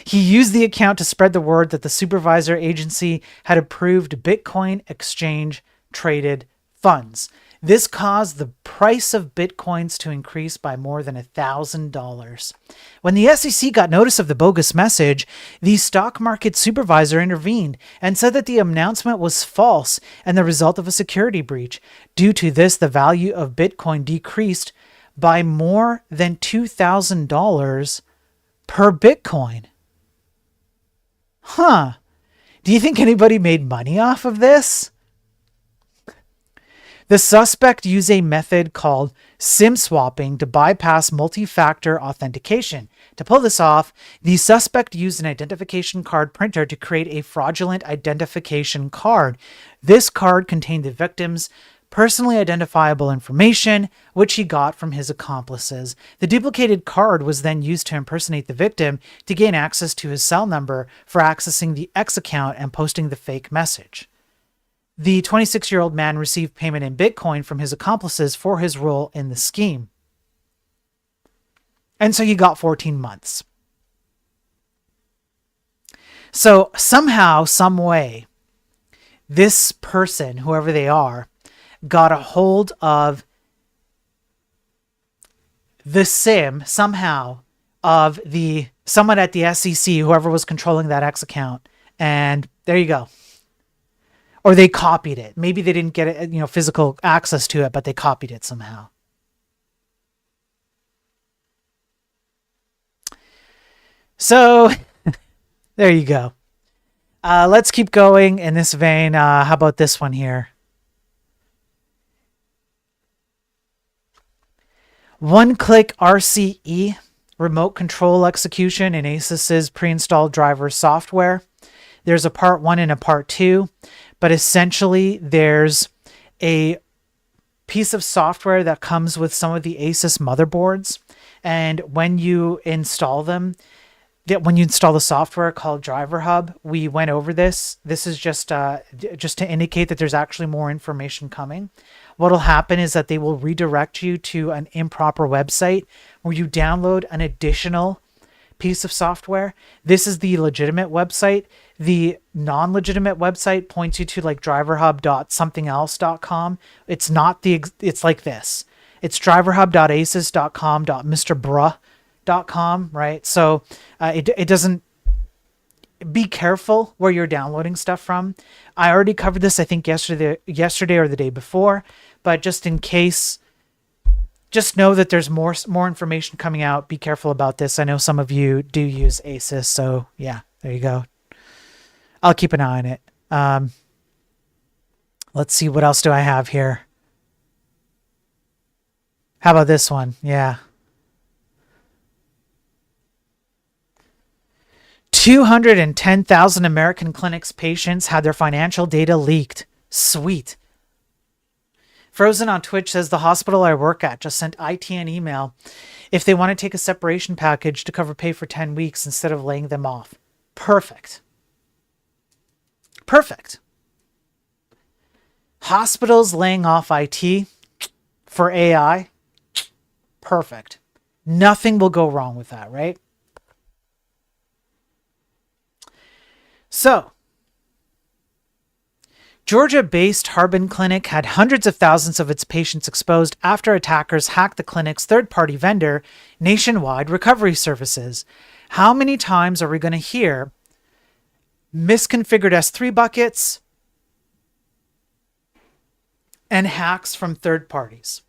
He used the account to spread the word that the supervisor agency had approved Bitcoin exchange traded funds. This caused the price of Bitcoins to increase by more than $1,000. When the SEC got notice of the bogus message, the stock market supervisor intervened and said that the announcement was false and the result of a security breach. Due to this, the value of Bitcoin decreased by more than $2,000 per Bitcoin. Huh. Do you think anybody made money off of this? The suspect used a method called SIM swapping to bypass multi-factor authentication. To pull this off, the suspect used an identification card printer to create a fraudulent identification card. This card contained the victim's personally identifiable information, which he got from his accomplices. The duplicated card was then used to impersonate the victim to gain access to his cell number for accessing the X account and posting the fake message. The 26-year-old man received payment in Bitcoin from his accomplices for his role in the scheme. And so he got 14 months. So somehow, some way, this person, whoever they are, got a hold of the SIM somehow of someone at the SEC, whoever was controlling that X account. And there you go. Or they copied it. Maybe they didn't get it, physical access to it, but they copied it somehow. So there you go. Let's keep going in this vein. How about this one here? One-click RCE, remote control execution in ASUS's pre-installed driver software. There's a part 1 and a part 2, but essentially there's a piece of software that comes with some of the ASUS motherboards. And when you install them, when you install the software called Driver Hub, we went over this. This is just to indicate that there's actually more information coming. What'll happen is that they will redirect you to an improper website where you download an additional piece of software. This is the legitimate website. The non-legitimate website points you to like driverhub.somethingelse.com. It's not it's like this. It's driverhub.asus.com.mrbruh.com, right? So it doesn't. Be careful where you're downloading stuff from. I already covered this, I think, yesterday or the day before, but just in case, just know that there's more information coming out. Be careful about this. I know some of you do use ASUS, so yeah, there you go. I'll keep an eye on it. Let's see, what else do I have here? How about this one? Yeah. 210,000 American Clinics patients had their financial data leaked. Sweet. Frozen on Twitch says the hospital I work at just sent IT an email if they want to take a separation package to cover pay for 10 weeks instead of laying them off. Perfect. Perfect. Hospitals laying off IT for AI. Perfect. Nothing will go wrong with that, right? So, Georgia-based Harbin Clinic had hundreds of thousands of its patients exposed after attackers hacked the clinic's third-party vendor, Nationwide Recovery Services. How many times are we going to hear misconfigured S3 buckets and hacks from third parties?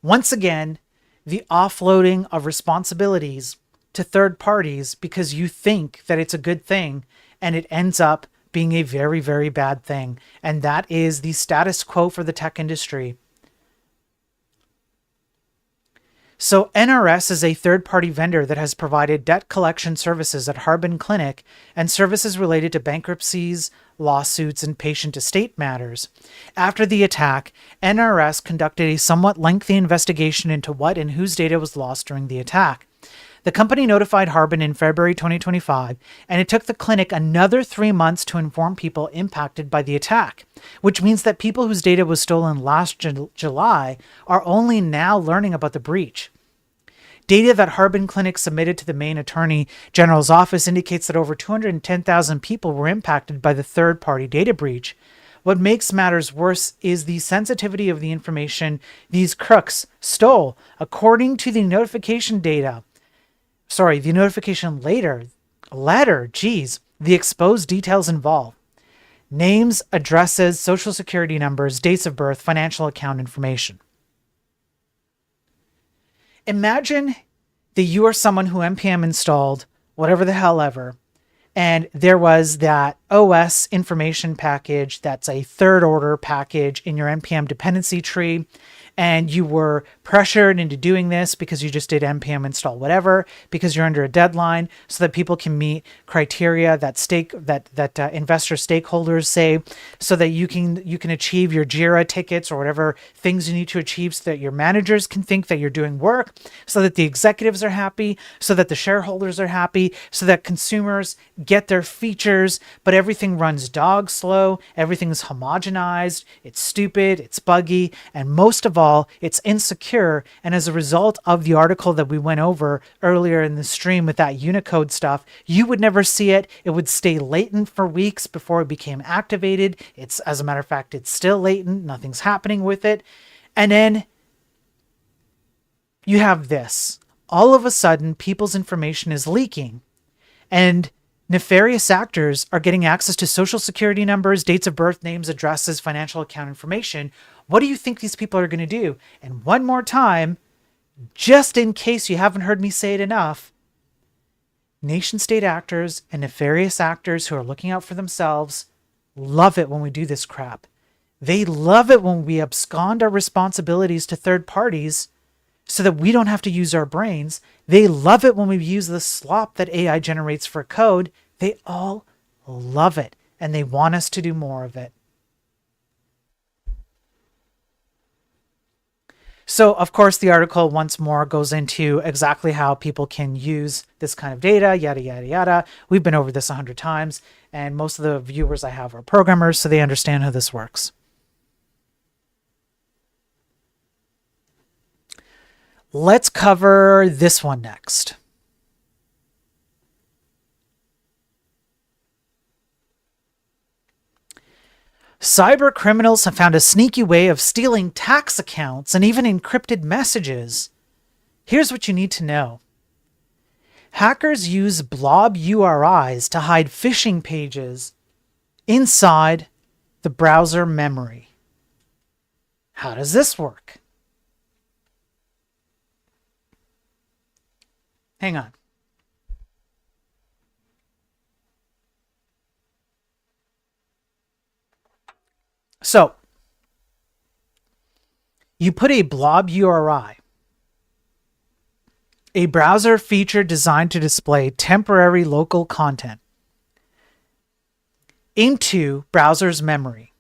Once again, the offloading of responsibilities to third parties because you think that it's a good thing, and it ends up being a very, very bad thing. And that is the status quo for the tech industry. So NRS is a third-party vendor that has provided debt collection services at Harbin Clinic and services related to bankruptcies, lawsuits, and patient estate matters. After the attack, NRS conducted a somewhat lengthy investigation into what and whose data was lost during the attack. The company notified Harbin in February 2025, and it took the clinic another 3 months to inform people impacted by the attack, which means that people whose data was stolen last July are only now learning about the breach. Data that Harbin Clinic submitted to the Maine Attorney General's office indicates that over 210,000 people were impacted by the third-party data breach. What makes matters worse is the sensitivity of the information these crooks stole. According to the notification letter, the exposed details involve names, addresses, social security numbers, dates of birth, financial account information. Imagine that you are someone who NPM installed whatever the hell ever, and there was that OS information package that's a third order package in your NPM dependency tree, and you were pressured into doing this because you just did npm install whatever because you're under a deadline so that people can meet criteria that investor stakeholders say, so that you can achieve your Jira tickets or whatever things you need to achieve, so that your managers can think that you're doing work, so that the executives are happy, so that the shareholders are happy, so that consumers get their features, but everything runs dog slow, everything's homogenized, it's stupid, it's buggy, and most of all, it's insecure. And as a result of the article that we went over earlier in the stream with that Unicode stuff, you would never see it. It would stay latent for weeks before it became activated. It's, as a matter of fact, it's still latent. Nothing's happening with it. And then you have this. All of a sudden, people's information is leaking. And nefarious actors are getting access to social security numbers, dates of birth, names, addresses, financial account information. What do you think these people are going to do? And one more time, just in case you haven't heard me say it enough, nation-state actors and nefarious actors who are looking out for themselves love it when we do this crap. They love it when we abscond our responsibilities to third parties so that we don't have to use our brains. They love it when we use the slop that AI generates for code. They all love it, and they want us to do more of it. So, of course, the article once more goes into exactly how people can use this kind of data, yada, yada, yada. We've been over this 100 times, and most of the viewers I have are programmers, so they understand how this works. Let's cover this one next. Cyber criminals have found a sneaky way of stealing tax accounts and even encrypted messages. Here's what you need to know. Hackers use blob URIs to hide phishing pages inside the browser memory. How does this work? Hang on. So, you put a blob URI, a browser feature designed to display temporary local content, into browser's memory.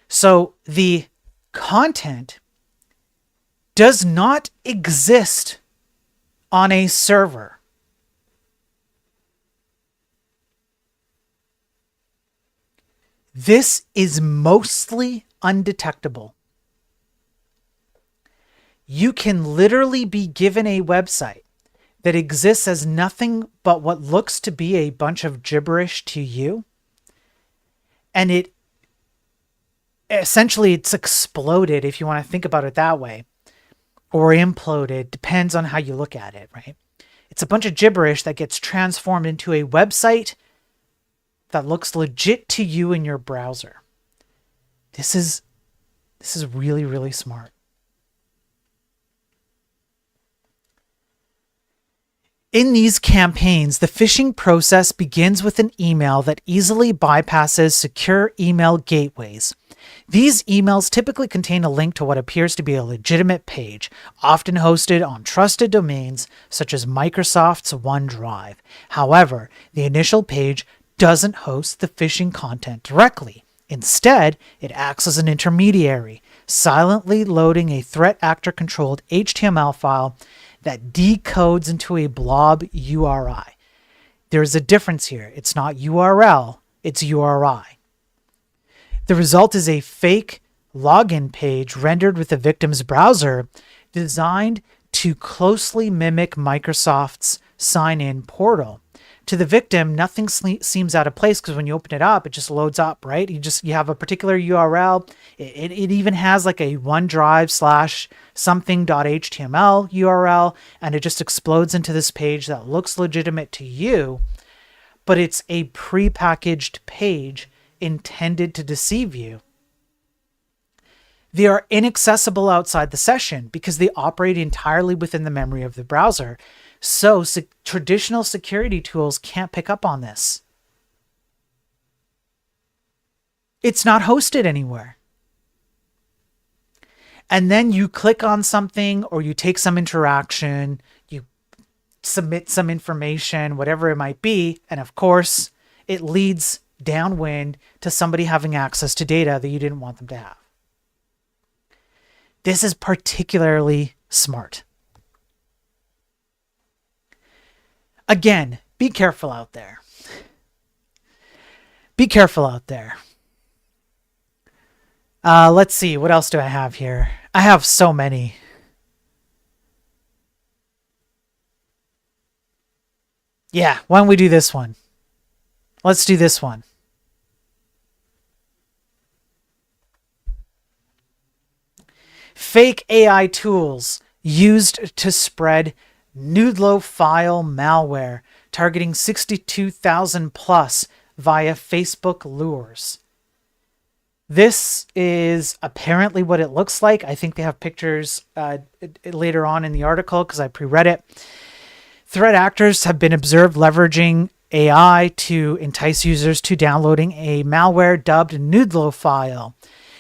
So the content does not exist on a server. This is mostly undetectable. You can literally be given a website that exists as nothing but what looks to be a bunch of gibberish to you. And it essentially, it's exploded, if you want to think about it that way, or imploded, depends on how you look at it, right? It's a bunch of gibberish that gets transformed into a website that looks legit to you in your browser. This is really, really smart. In these campaigns, the phishing process begins with an email that easily bypasses secure email gateways. These emails typically contain a link to what appears to be a legitimate page, often hosted on trusted domains such as Microsoft's OneDrive. However, the initial page doesn't host the phishing content directly. Instead, it acts as an intermediary, silently loading a threat actor-controlled HTML file that decodes into a blob URI. There's a difference here. It's not URL, it's URI. The result is a fake login page rendered with the victim's browser designed to closely mimic Microsoft's sign-in portal. To the victim, nothing seems out of place because when you open it up, it just loads up, right? You have a particular URL. It even has like a OneDrive / something.html URL, and it just explodes into this page that looks legitimate to you, but it's a prepackaged page intended to deceive you. They are inaccessible outside the session because they operate entirely within the memory of the browser. So traditional security tools can't pick up on this. It's not hosted anywhere. And then you click on something or you take some interaction, you submit some information, whatever it might be, and of course, it leads downwind to somebody having access to data that you didn't want them to have. This is particularly smart. Again, be careful out there. Be careful out there. Let's see, what else do I have here? I have so many. Yeah, why don't we do this one? Let's do this one. Fake AI tools used to spread Noodlo file malware targeting 62,000 plus via Facebook lures. This is apparently what it looks like. I think they have pictures later on in the article because I pre-read it. Threat actors have been observed leveraging AI to entice users to downloading a malware dubbed Noodlo file.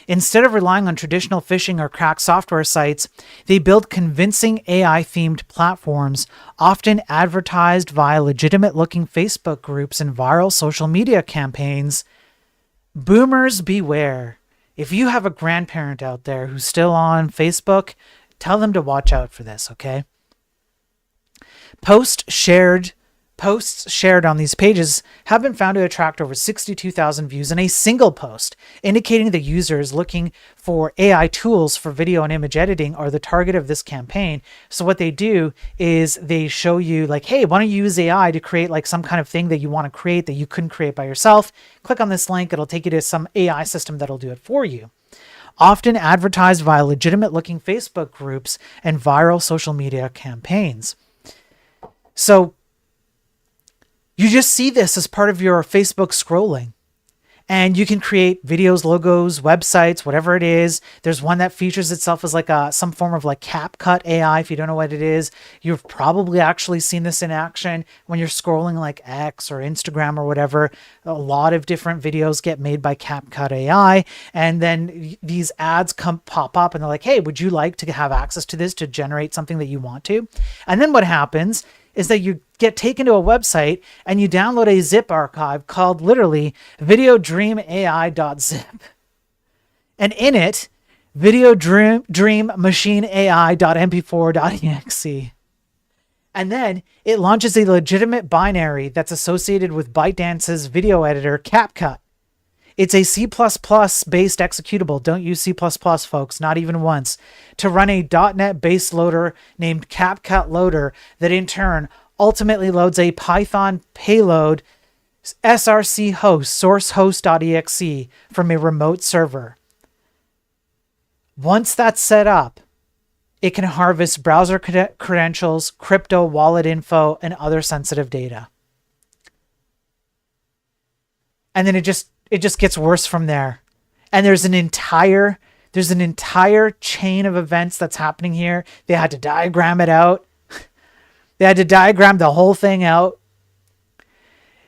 Instead of relying on traditional phishing or cracked software sites, they build convincing AI-themed platforms, often advertised via legitimate-looking Facebook groups and viral social media campaigns. Boomers beware. If you have a grandparent out there who's still on Facebook, tell them to watch out for this, okay? Posts shared on these pages have been found to attract over 62,000 views in a single post, indicating the users looking for AI tools for video and image editing are the target of this campaign. So what they do is they show you like, hey, why don't you use AI to create like some kind of thing that you want to create that you couldn't create by yourself? Click on this link. It'll take you to some AI system that'll do it for you. Often advertised via legitimate looking Facebook groups and viral social media campaigns. So you just see this as part of your Facebook scrolling, and you can create videos, logos, websites, whatever it is. There's one that features itself as like some form of like CapCut AI. If you don't know what it is, you've probably actually seen this in action when you're scrolling like X or Instagram or whatever. A lot of different videos get made by CapCut AI, and then these ads pop up and they're like, hey, would you like to have access to this to generate something that you want to? And then what happens is that you get taken to a website and you download a zip archive called literally videodreamai.zip. And in it, videodreammachineai.mp4.exe. And then it launches a legitimate binary that's associated with ByteDance's video editor, CapCut. It's a C++ based executable. Don't use C++, folks, not even once. To run a .NET based loader named CapCut Loader that in turn ultimately loads a Python payload src host, sourcehost.exe, from a remote server. Once that's set up, it can harvest browser credentials, crypto wallet info, and other sensitive data. And then it just gets worse from there. And there's an entire chain of events that's happening here. They had to diagram it out. They had to diagram the whole thing out.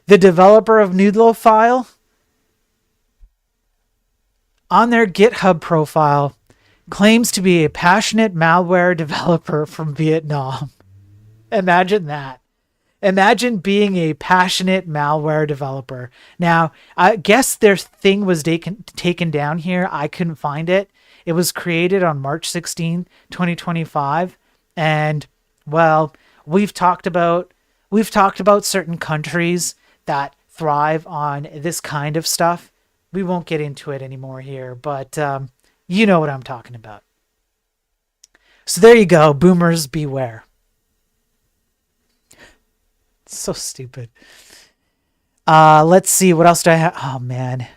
The developer of Noodlophile, on their GitHub profile, claims to be a passionate malware developer from Vietnam. Imagine that. Imagine being a passionate malware developer. Now, I guess their thing was taken down here. I couldn't find it. It was created on March 16, 2025. And, well, we've talked about certain countries that thrive on this kind of stuff. We won't get into it anymore here, but you know what I'm talking about. So there you go. Boomers beware. So stupid. Let's see. What else do I have? Oh, man.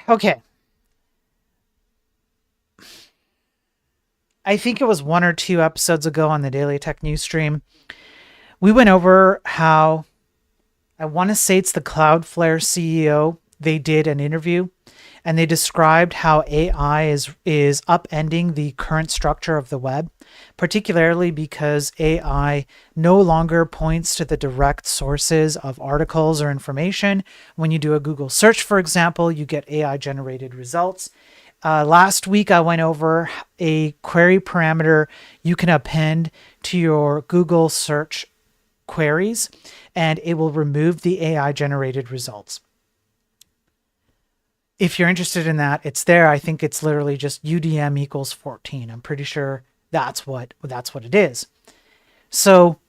Okay. I think it was 1 or 2 episodes ago on the Daily Tech News stream. We went over how, I want to say it's the Cloudflare CEO. They did an interview and they described how AI is upending the current structure of the web, particularly because AI no longer points to the direct sources of articles or information. When you do a Google search, for example, you get AI generated results. Last week, I went over a query parameter you can append to your Google search queries, and it will remove the AI generated results. If you're interested in that, it's there. I think it's literally just UDM equals 14. I'm pretty sure that's what it is. So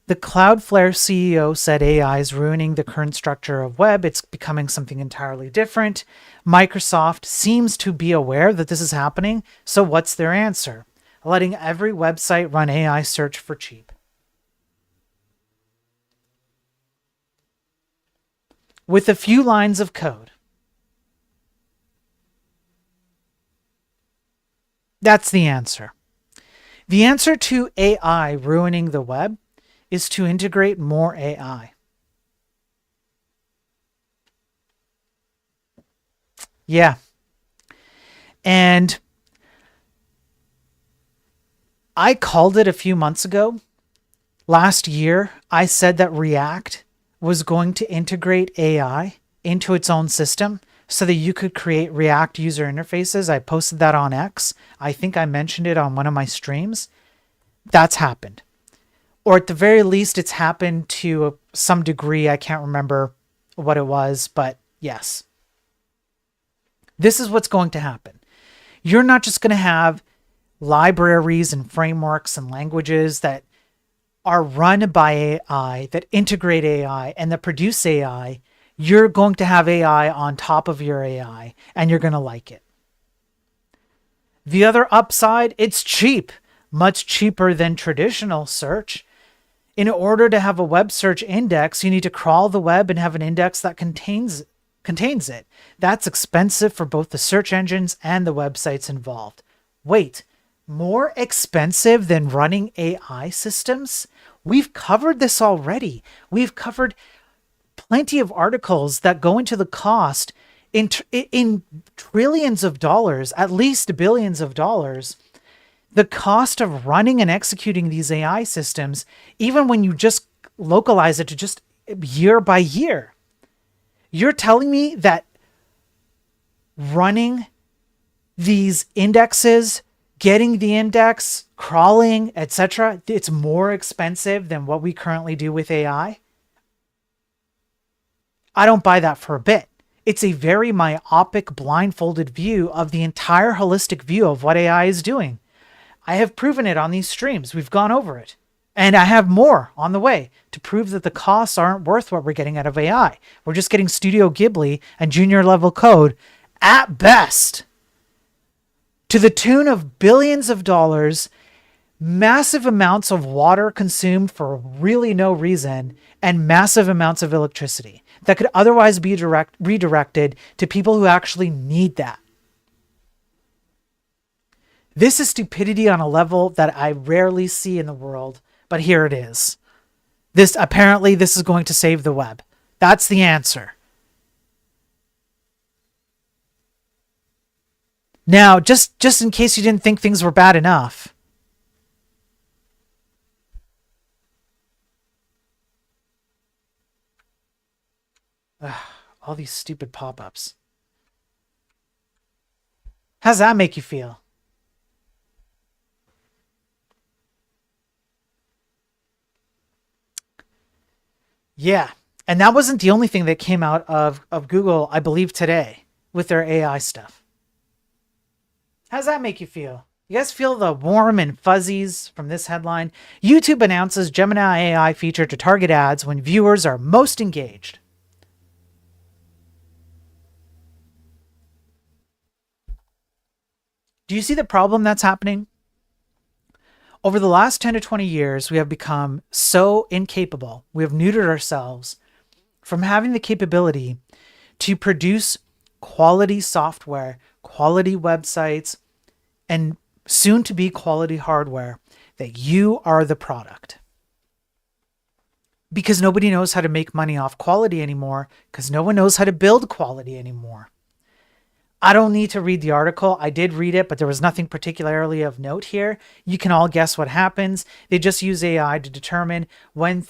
the Cloudflare CEO said AI is ruining the current structure of web. It's becoming something entirely different. Microsoft seems to be aware that this is happening. So what's their answer? Letting every website run AI search for cheap. With a few lines of code. That's the answer. The answer to AI ruining the web is to integrate more AI. Yeah. And I called it a few months ago. Last year, I said that React was going to integrate AI into its own system so that you could create React user interfaces. I posted that on X. I think I mentioned it on one of my streams. That's happened. Or at the very least, it's happened to some degree. I can't remember what it was, but yes. This is what's going to happen. You're not just going to have libraries and frameworks and languages that are run by AI, that integrate AI, and that produce AI. You're going to have AI on top of your AI, and you're going to like it. The other upside, it's cheap, much cheaper than traditional search. In order to have a web search index, you need to crawl the web and have an index that contains it. That's expensive for both the search engines and the websites involved. Wait, more expensive than running AI systems? We've covered this already. We've covered plenty of articles that go into the cost in trillions of dollars, at least billions of dollars. The cost of running and executing these AI systems, even when you just localize it to just year by year. You're telling me that running these indexes, getting the index, crawling, etc., it's more expensive than what we currently do with AI? I don't buy that for a bit. It's a very myopic, blindfolded view of the entire holistic view of what AI is doing. I have proven it on these streams. We've gone over it. And I have more on the way to prove that the costs aren't worth what we're getting out of AI. We're just getting Studio Ghibli and junior level code at best, to the tune of billions of dollars, massive amounts of water consumed for really no reason, and massive amounts of electricity that could otherwise be redirected to people who actually need that. This is stupidity on a level that I rarely see in the world, but here it is. This is going to save the web. That's the answer. Now, just in case you didn't think things were bad enough, all these stupid pop-ups. How's that make you feel? Yeah, and that wasn't the only thing that came out of Google, I believe, today with their AI stuff. How's that make you feel? You guys feel the warm and fuzzies from this headline? YouTube announces Gemini AI feature to target ads when viewers are most engaged. Do you see the problem that's happening? Over the last 10 to 20 years, we have become so incapable. We have neutered ourselves from having the capability to produce quality software, quality websites, and soon to be quality hardware, that you are the product. Because nobody knows how to make money off quality anymore, because no one knows how to build quality anymore. I don't need to read the article. I did read it, but there was nothing particularly of note here. You can all guess what happens. They just use AI to determine when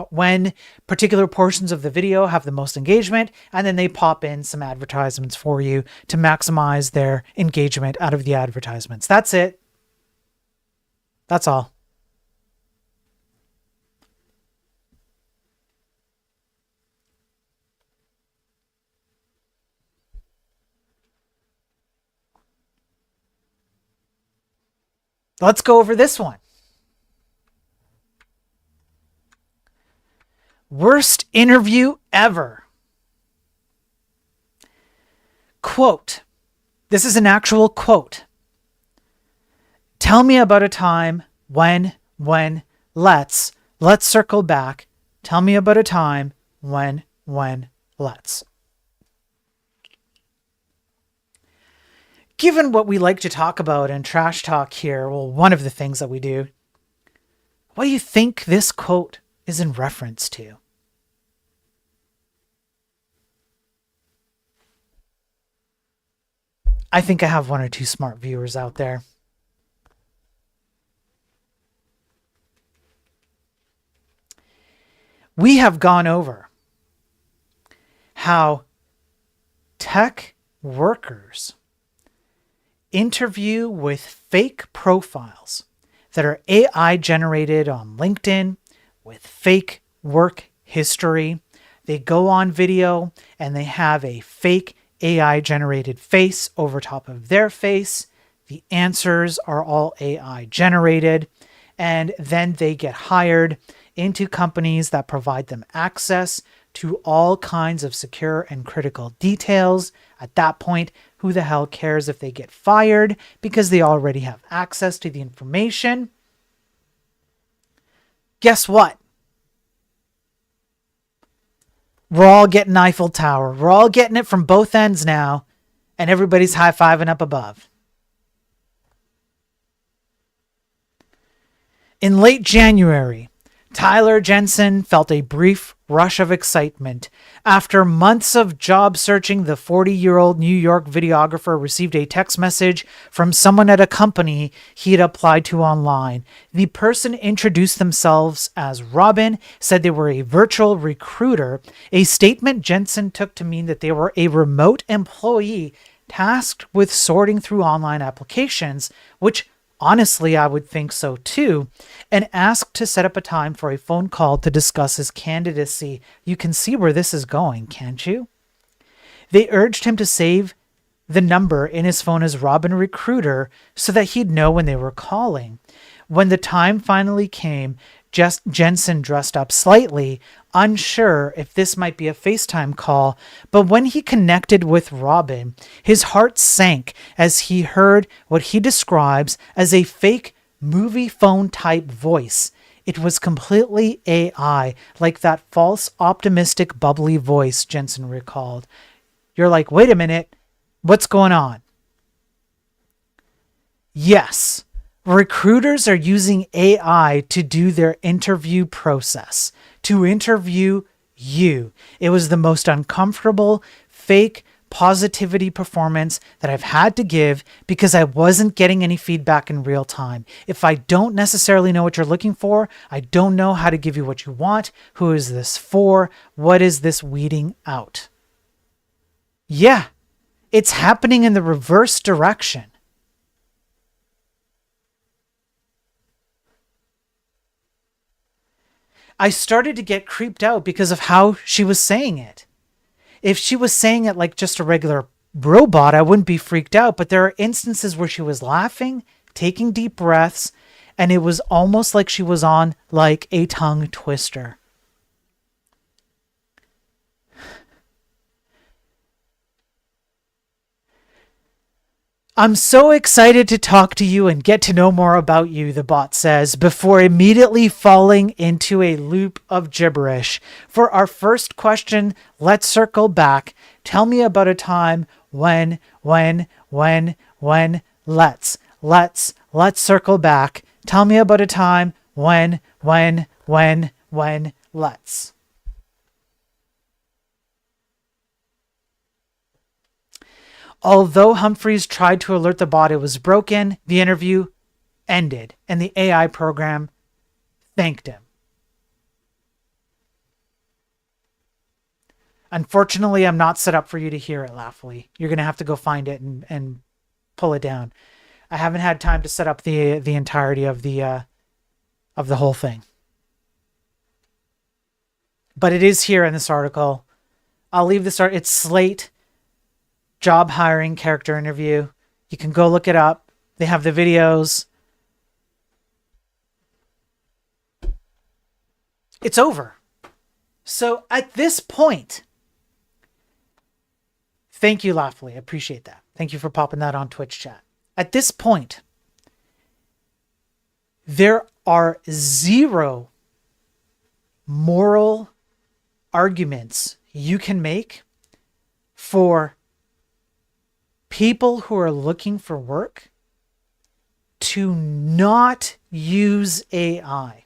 when particular portions of the video have the most engagement, and then they pop in some advertisements for you to maximize their engagement out of the advertisements. That's it. That's all. Let's go over this one. Worst interview ever. Quote. This is an actual quote. Tell me about a time when, let's circle back. Tell me about a time when, let's. Given what we like to talk about and trash talk here, well, one of the things that we do, what do you think this quote is in reference to? I think I have one or two smart viewers out there. We have gone over how tech workers interview with fake profiles that are AI generated on LinkedIn with fake work history. They go on video and they have a fake AI generated face over top of their face. The answers are all AI generated, and then they get hired into companies that provide them access to all kinds of secure and critical details. At that point, who the hell cares if they get fired because they already have access to the information? Guess what? We're all getting Eiffel Tower. We're all getting it from both ends now, and everybody's high-fiving up above. In late January, Tyler Jensen felt a brief rush of excitement. After months of job searching, the 40-year-old New York videographer received a text message from someone at a company he had applied to online. The person introduced themselves as Robin, said they were a virtual recruiter, a statement Jensen took to mean that they were a remote employee tasked with sorting through online applications, which honestly, I would think so too, and asked to set up a time for a phone call to discuss his candidacy. You can see where this is going, can't you? They urged him to save the number in his phone as Robin Recruiter so that he'd know when they were calling. When the time finally came, Jensen dressed up slightly, unsure if this might be a FaceTime call, but when he connected with Robin, his heart sank as he heard what he describes as a fake movie phone type voice. It was completely AI, like that false, optimistic, bubbly voice, Jensen recalled. You're like, wait a minute, what's going on? Yes. Recruiters are using AI to do their interview process, to interview you. It was the most uncomfortable, fake positivity performance that I've had to give because I wasn't getting any feedback in real time. If I don't necessarily know what you're looking for, I don't know how to give you what you want. Who is this for? What is this weeding out? Yeah, it's happening in the reverse direction. I started to get creeped out because of how she was saying it. If she was saying it like just a regular robot, I wouldn't be freaked out. But there are instances where she was laughing, taking deep breaths, and it was almost like she was on like a tongue twister. I'm so excited to talk to you and get to know more about you, the bot says, before immediately falling into a loop of gibberish. For our first question, let's circle back. Tell me about a time when, let's circle back. Tell me about a time when, let's. Although Humphreys tried to alert the bot it was broken, the interview ended, and the AI program thanked him. Unfortunately, I'm not set up for you to hear it, Laughly. You're going to have to go find it and pull it down. I haven't had time to set up the entirety of the whole thing. But it is here in this article. I'll leave this it's Slate job hiring character interview. You can go look it up. They have the videos. It's over. So at this point, thank you, Laughly. I appreciate that. Thank you for popping that on Twitch chat. At this point, there are zero moral arguments you can make for people who are looking for work to not use AI.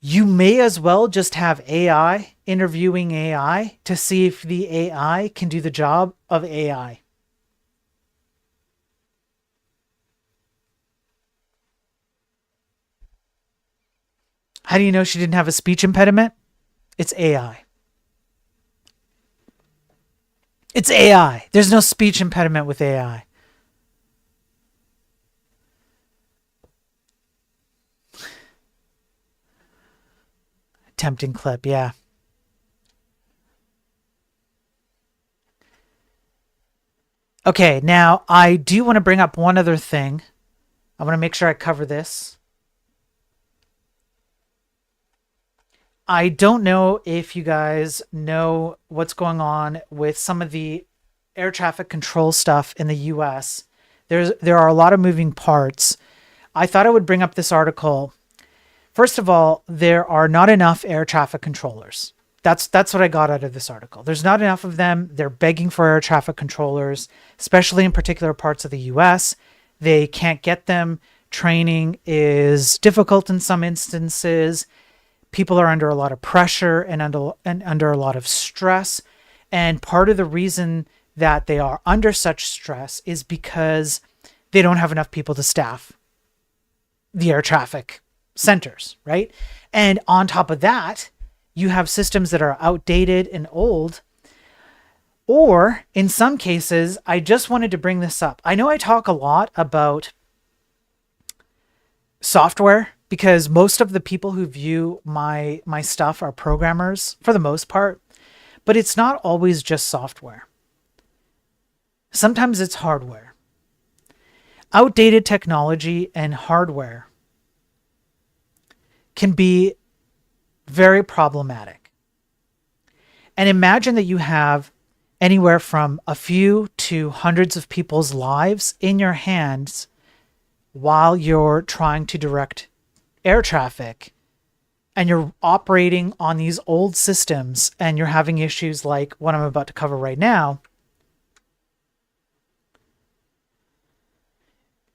You may as well just have AI interviewing AI to see if the AI can do the job of AI. How do you know she didn't have a speech impediment? It's AI. It's AI. There's no speech impediment with AI. Tempting clip, yeah. Okay, now I do want to bring up one other thing. I want to make sure I cover this. I don't know if you guys know what's going on with some of the air traffic control stuff in the US. There are a lot of moving parts. I thought I would bring up this article. First of all, there are not enough air traffic controllers. That's what I got out of this article. There's not enough of them. They're begging for air traffic controllers, especially in particular parts of the US. They can't get them Training is difficult in some instances. People are under a lot of pressure and under a lot of stress. And part of the reason that they are under such stress is because they don't have enough people to staff the air traffic centers, right? And on top of that, you have systems that are outdated and old. Or in some cases, I just wanted to bring this up. I know I talk a lot about software because most of the people who view my stuff are programmers for the most part, but it's not always just software. Sometimes it's hardware. Outdated technology and hardware can be very problematic. And imagine that you have anywhere from a few to hundreds of people's lives in your hands while you're trying to direct air traffic, and you're operating on these old systems and you're having issues like what I'm about to cover right now.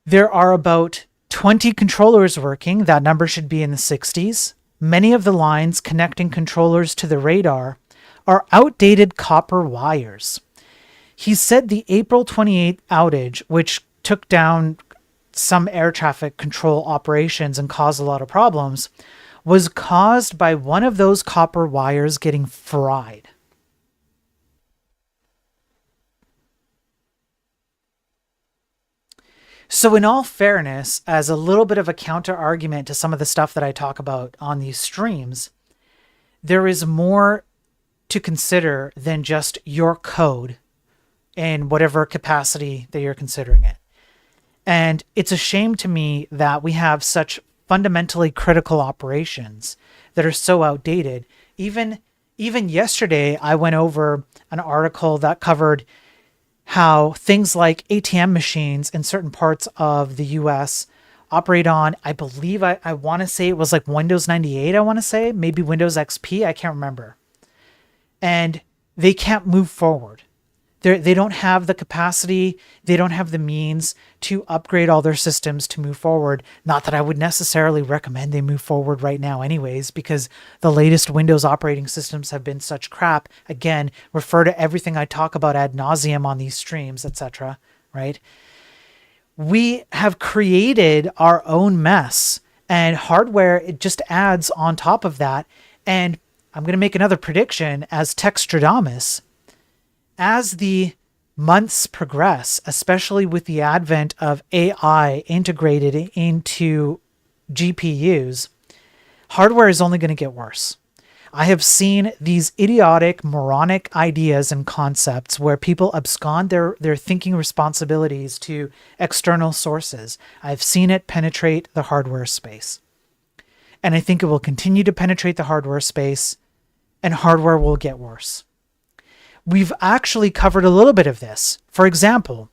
There are about 20 controllers working. That number should be in the 60s. Many of the lines connecting controllers to the radar are outdated copper wires. He said the April 28th outage, which took down some air traffic control operations and caused a lot of problems, was caused by one of those copper wires getting fried. So in all fairness, as a little bit of a counter argument to some of the stuff that I talk about on these streams, there is more to consider than just your code in whatever capacity that you're considering it. And it's a shame to me that we have such fundamentally critical operations that are so outdated. Even yesterday, I went over an article that covered how things like ATM machines in certain parts of the US operate on, I believe, I want to say it was like Windows 98, I want to say, maybe Windows XP, I can't remember. And they can't move forward. They don't have the capacity, they don't have the means to upgrade all their systems to move forward. Not that I would necessarily recommend they move forward right now anyways, because the latest Windows operating systems have been such crap. Again, refer to everything I talk about ad nauseum on these streams, etc., right? We have created our own mess, and hardware, it just adds on top of that. And I'm going to make another prediction as Textradamus. As the months progress, especially with the advent of AI integrated into GPUs, hardware is only going to get worse. I have seen these idiotic, moronic ideas and concepts where people abscond their thinking responsibilities to external sources. I've seen it penetrate the hardware space. And I think it will continue to penetrate the hardware space, and hardware will get worse. We've actually covered a little bit of this. For example,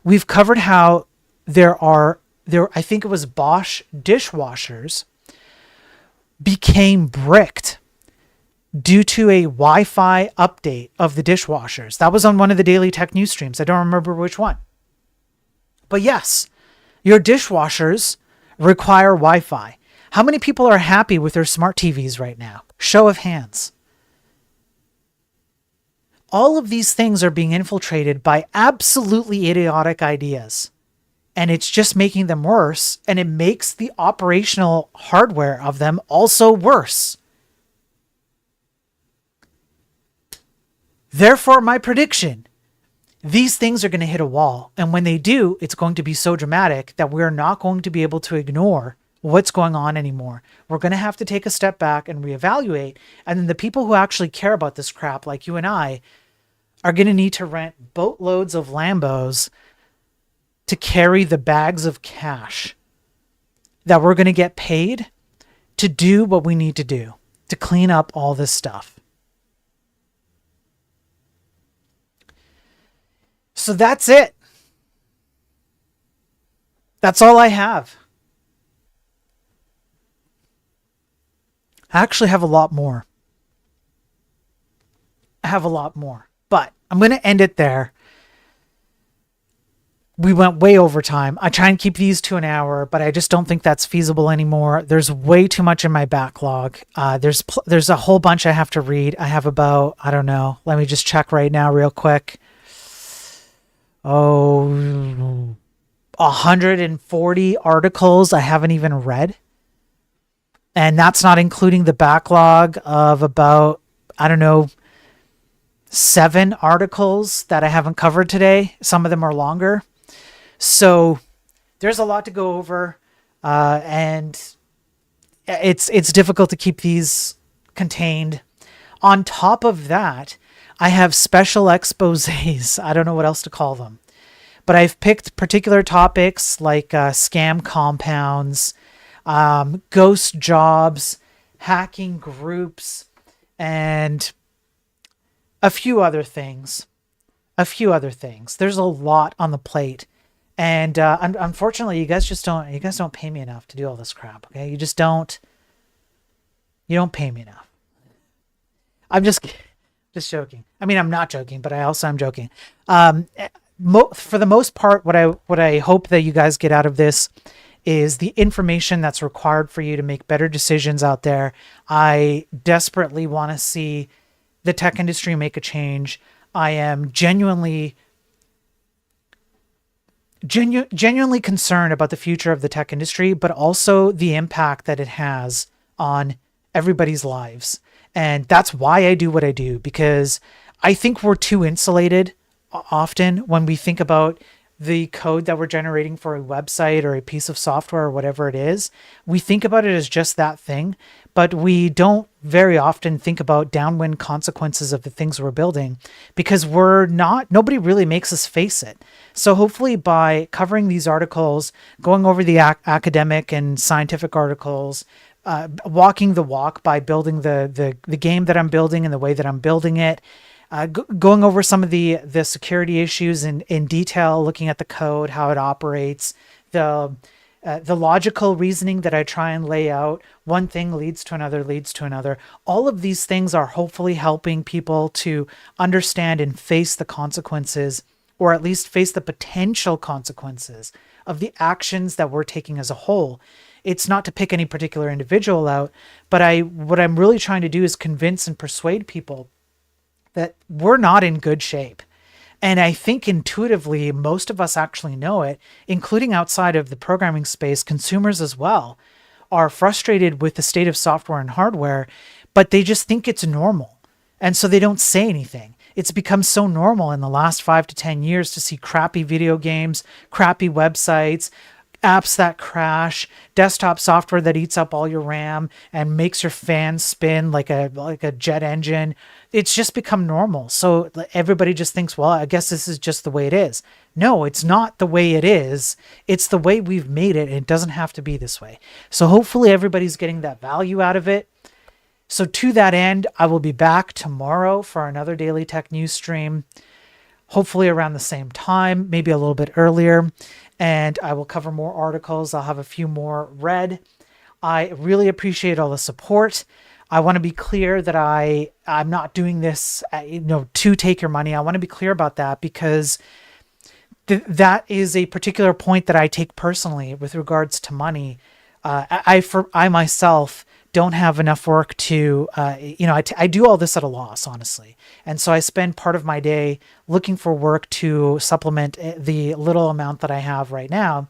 we've covered how I think it was Bosch dishwashers became bricked due to a Wi-Fi update of the dishwashers. That was on one of the Daily Tech News streams. I don't remember which one. But yes, your dishwashers require Wi-Fi. How many people are happy with their smart TVs right now? Show of hands. All of these things are being infiltrated by absolutely idiotic ideas. And it's just making them worse. And it makes the operational hardware of them also worse. Therefore, my prediction, these things are going to hit a wall. And when they do, it's going to be so dramatic that we're not going to be able to ignore what's going on anymore. We're going to have to take a step back and reevaluate. And then the people who actually care about this crap, like you and I, are going to need to rent boatloads of Lambos to carry the bags of cash that we're going to get paid to do what we need to do, to clean up all this stuff. So that's it. That's all I have. I actually have a lot more. But I'm going to end it there. we went way over time. I try and keep these to an hour, but I just don't think that's feasible anymore. There's way too much in my backlog. There's a whole bunch I have to read. I have about, I don't know, let me just check right now real quick. 140 articles I haven't even read. And that's not including the backlog of about, I don't know, 7 articles that I haven't covered today. Some of them are longer. So there's a lot to go over, and it's difficult to keep these contained. On top of that, I have special exposés. I don't know what else to call them, but I've picked particular topics like scam compounds, ghost jobs, hacking groups, and a few other things. There's a lot on the plate. And unfortunately, you guys don't pay me enough to do all this crap. Okay, you don't pay me enough. I'm just joking. I mean, I'm not joking, but I'm joking. For the most part, what I hope that you guys get out of this is the information that's required for you to make better decisions out there. I desperately want to see the tech industry make a change. I am genuinely concerned about the future of the tech industry, but also the impact that it has on everybody's lives. And that's why I do what I do, because I think we're too insulated often when we think about the code that we're generating for a website or a piece of software or whatever it is. We think about it as just that thing, but we don't very often think about downwind consequences of the things we're building, because nobody really makes us face it. So hopefully by covering these articles, going over the academic and scientific articles, walking the walk by building the game that I'm building and the way that I'm building it, going over some of the security issues in detail, looking at the code, how it operates, the logical reasoning that I try and lay out. One thing leads to another. All of these things are hopefully helping people to understand and face the consequences, or at least face the potential consequences of the actions that we're taking as a whole. It's not to pick any particular individual out, but what I'm really trying to do is convince and persuade people that we're not in good shape. And I think intuitively, most of us actually know it, including outside of the programming space. Consumers as well are frustrated with the state of software and hardware, but they just think it's normal. And so they don't say anything. It's become so normal in the last 5 to 10 years to see crappy video games, crappy websites, apps that crash, desktop software that eats up all your RAM and makes your fan spin like a jet engine. It's just become normal. So everybody just thinks, well, I guess this is just the way it is. No, it's not the way it is. It's the way we've made it. It doesn't have to be this way. So hopefully everybody's getting that value out of it. So to that end, I will be back tomorrow for another Daily Tech News stream, hopefully around the same time, maybe a little bit earlier. And I will cover more articles. I'll have a few more read. I really appreciate all the support. I want to be clear that I'm not doing this, to take your money. I want to be clear about that, because that is a particular point that I take personally with regards to money. I myself don't have enough work to, I do all this at a loss, honestly. And so I spend part of my day looking for work to supplement the little amount that I have right now.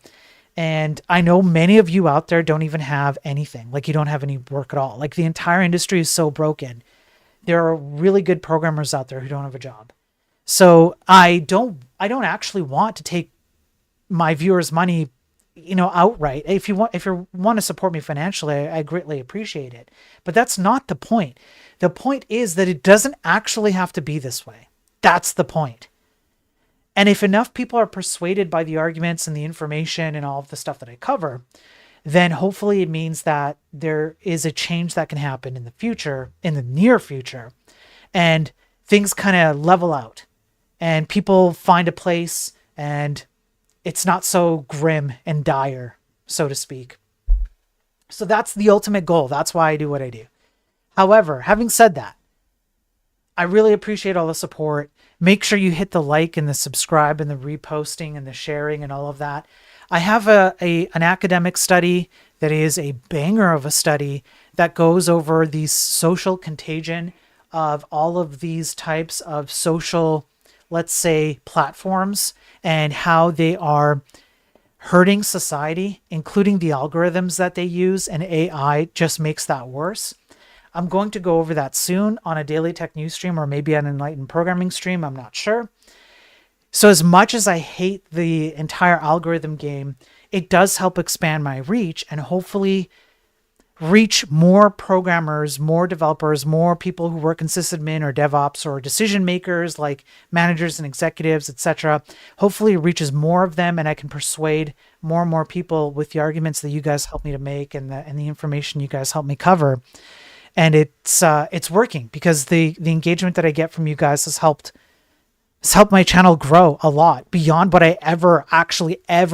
And I know many of you out there don't even have anything. Like, you don't have any work at all. Like, the entire industry is so broken. There are really good programmers out there who don't have a job. So I don't actually want to take my viewers' money, outright. If you want to support me financially, I greatly appreciate it. But that's not the point. The point is that it doesn't actually have to be this way. That's the point. And if enough people are persuaded by the arguments and the information and all of the stuff that I cover, then hopefully it means that there is a change that can happen in the future, in the near future, and things kind of level out and people find a place and it's not so grim and dire, so to speak. So that's the ultimate goal. That's why I do what I do. However, having said that, I really appreciate all the support. Make sure you hit the like and the subscribe and the reposting and the sharing and all of that. I have an academic study that is a banger of a study that goes over the social contagion of all of these types of social, let's say, platforms and how they are hurting society, including the algorithms that they use, and AI just makes that worse. I'm going to go over that soon on a Daily Tech News stream or maybe an Enlightened Programming stream. I'm not sure. So as much as I hate the entire algorithm game, it does help expand my reach and hopefully reach more programmers, more developers, more people who work in sysadmin or DevOps or decision makers like managers and executives, etc. Hopefully it reaches more of them and I can persuade more and more people with the arguments that you guys help me to make and the information you guys help me cover. And it's working because the engagement that I get from you guys has helped my channel grow a lot beyond what I ever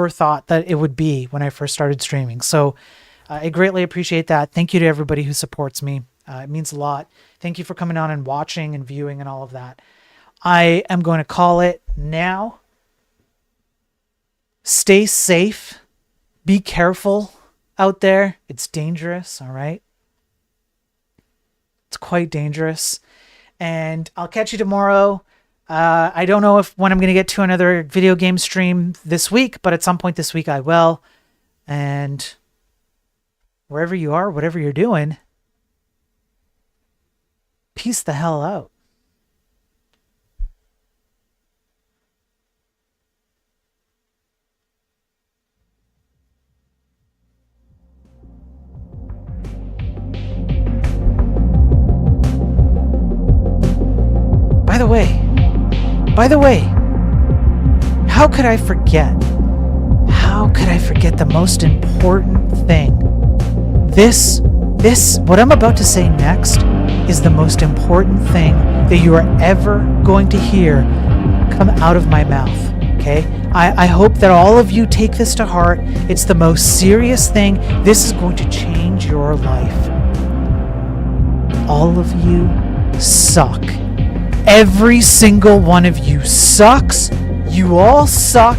thought that it would be when I first started streaming. So I greatly appreciate that. Thank you to everybody who supports me. It means a lot. Thank you for coming on and watching and viewing and all of that. I am going to call it now. Stay safe. Be careful out there. It's dangerous, all right? It's quite dangerous. And I'll catch you tomorrow. I don't know when I'm going to get to another video game stream this week, but at some point this week I will. And wherever you are, whatever you're doing, peace the hell out. By the way, how could I forget? How could I forget the most important thing? What I'm about to say next is the most important thing that you are ever going to hear come out of my mouth, okay? I hope that all of you take this to heart. It's the most serious thing. This is going to change your life. All of you suck. Every single one of you sucks. You all suck.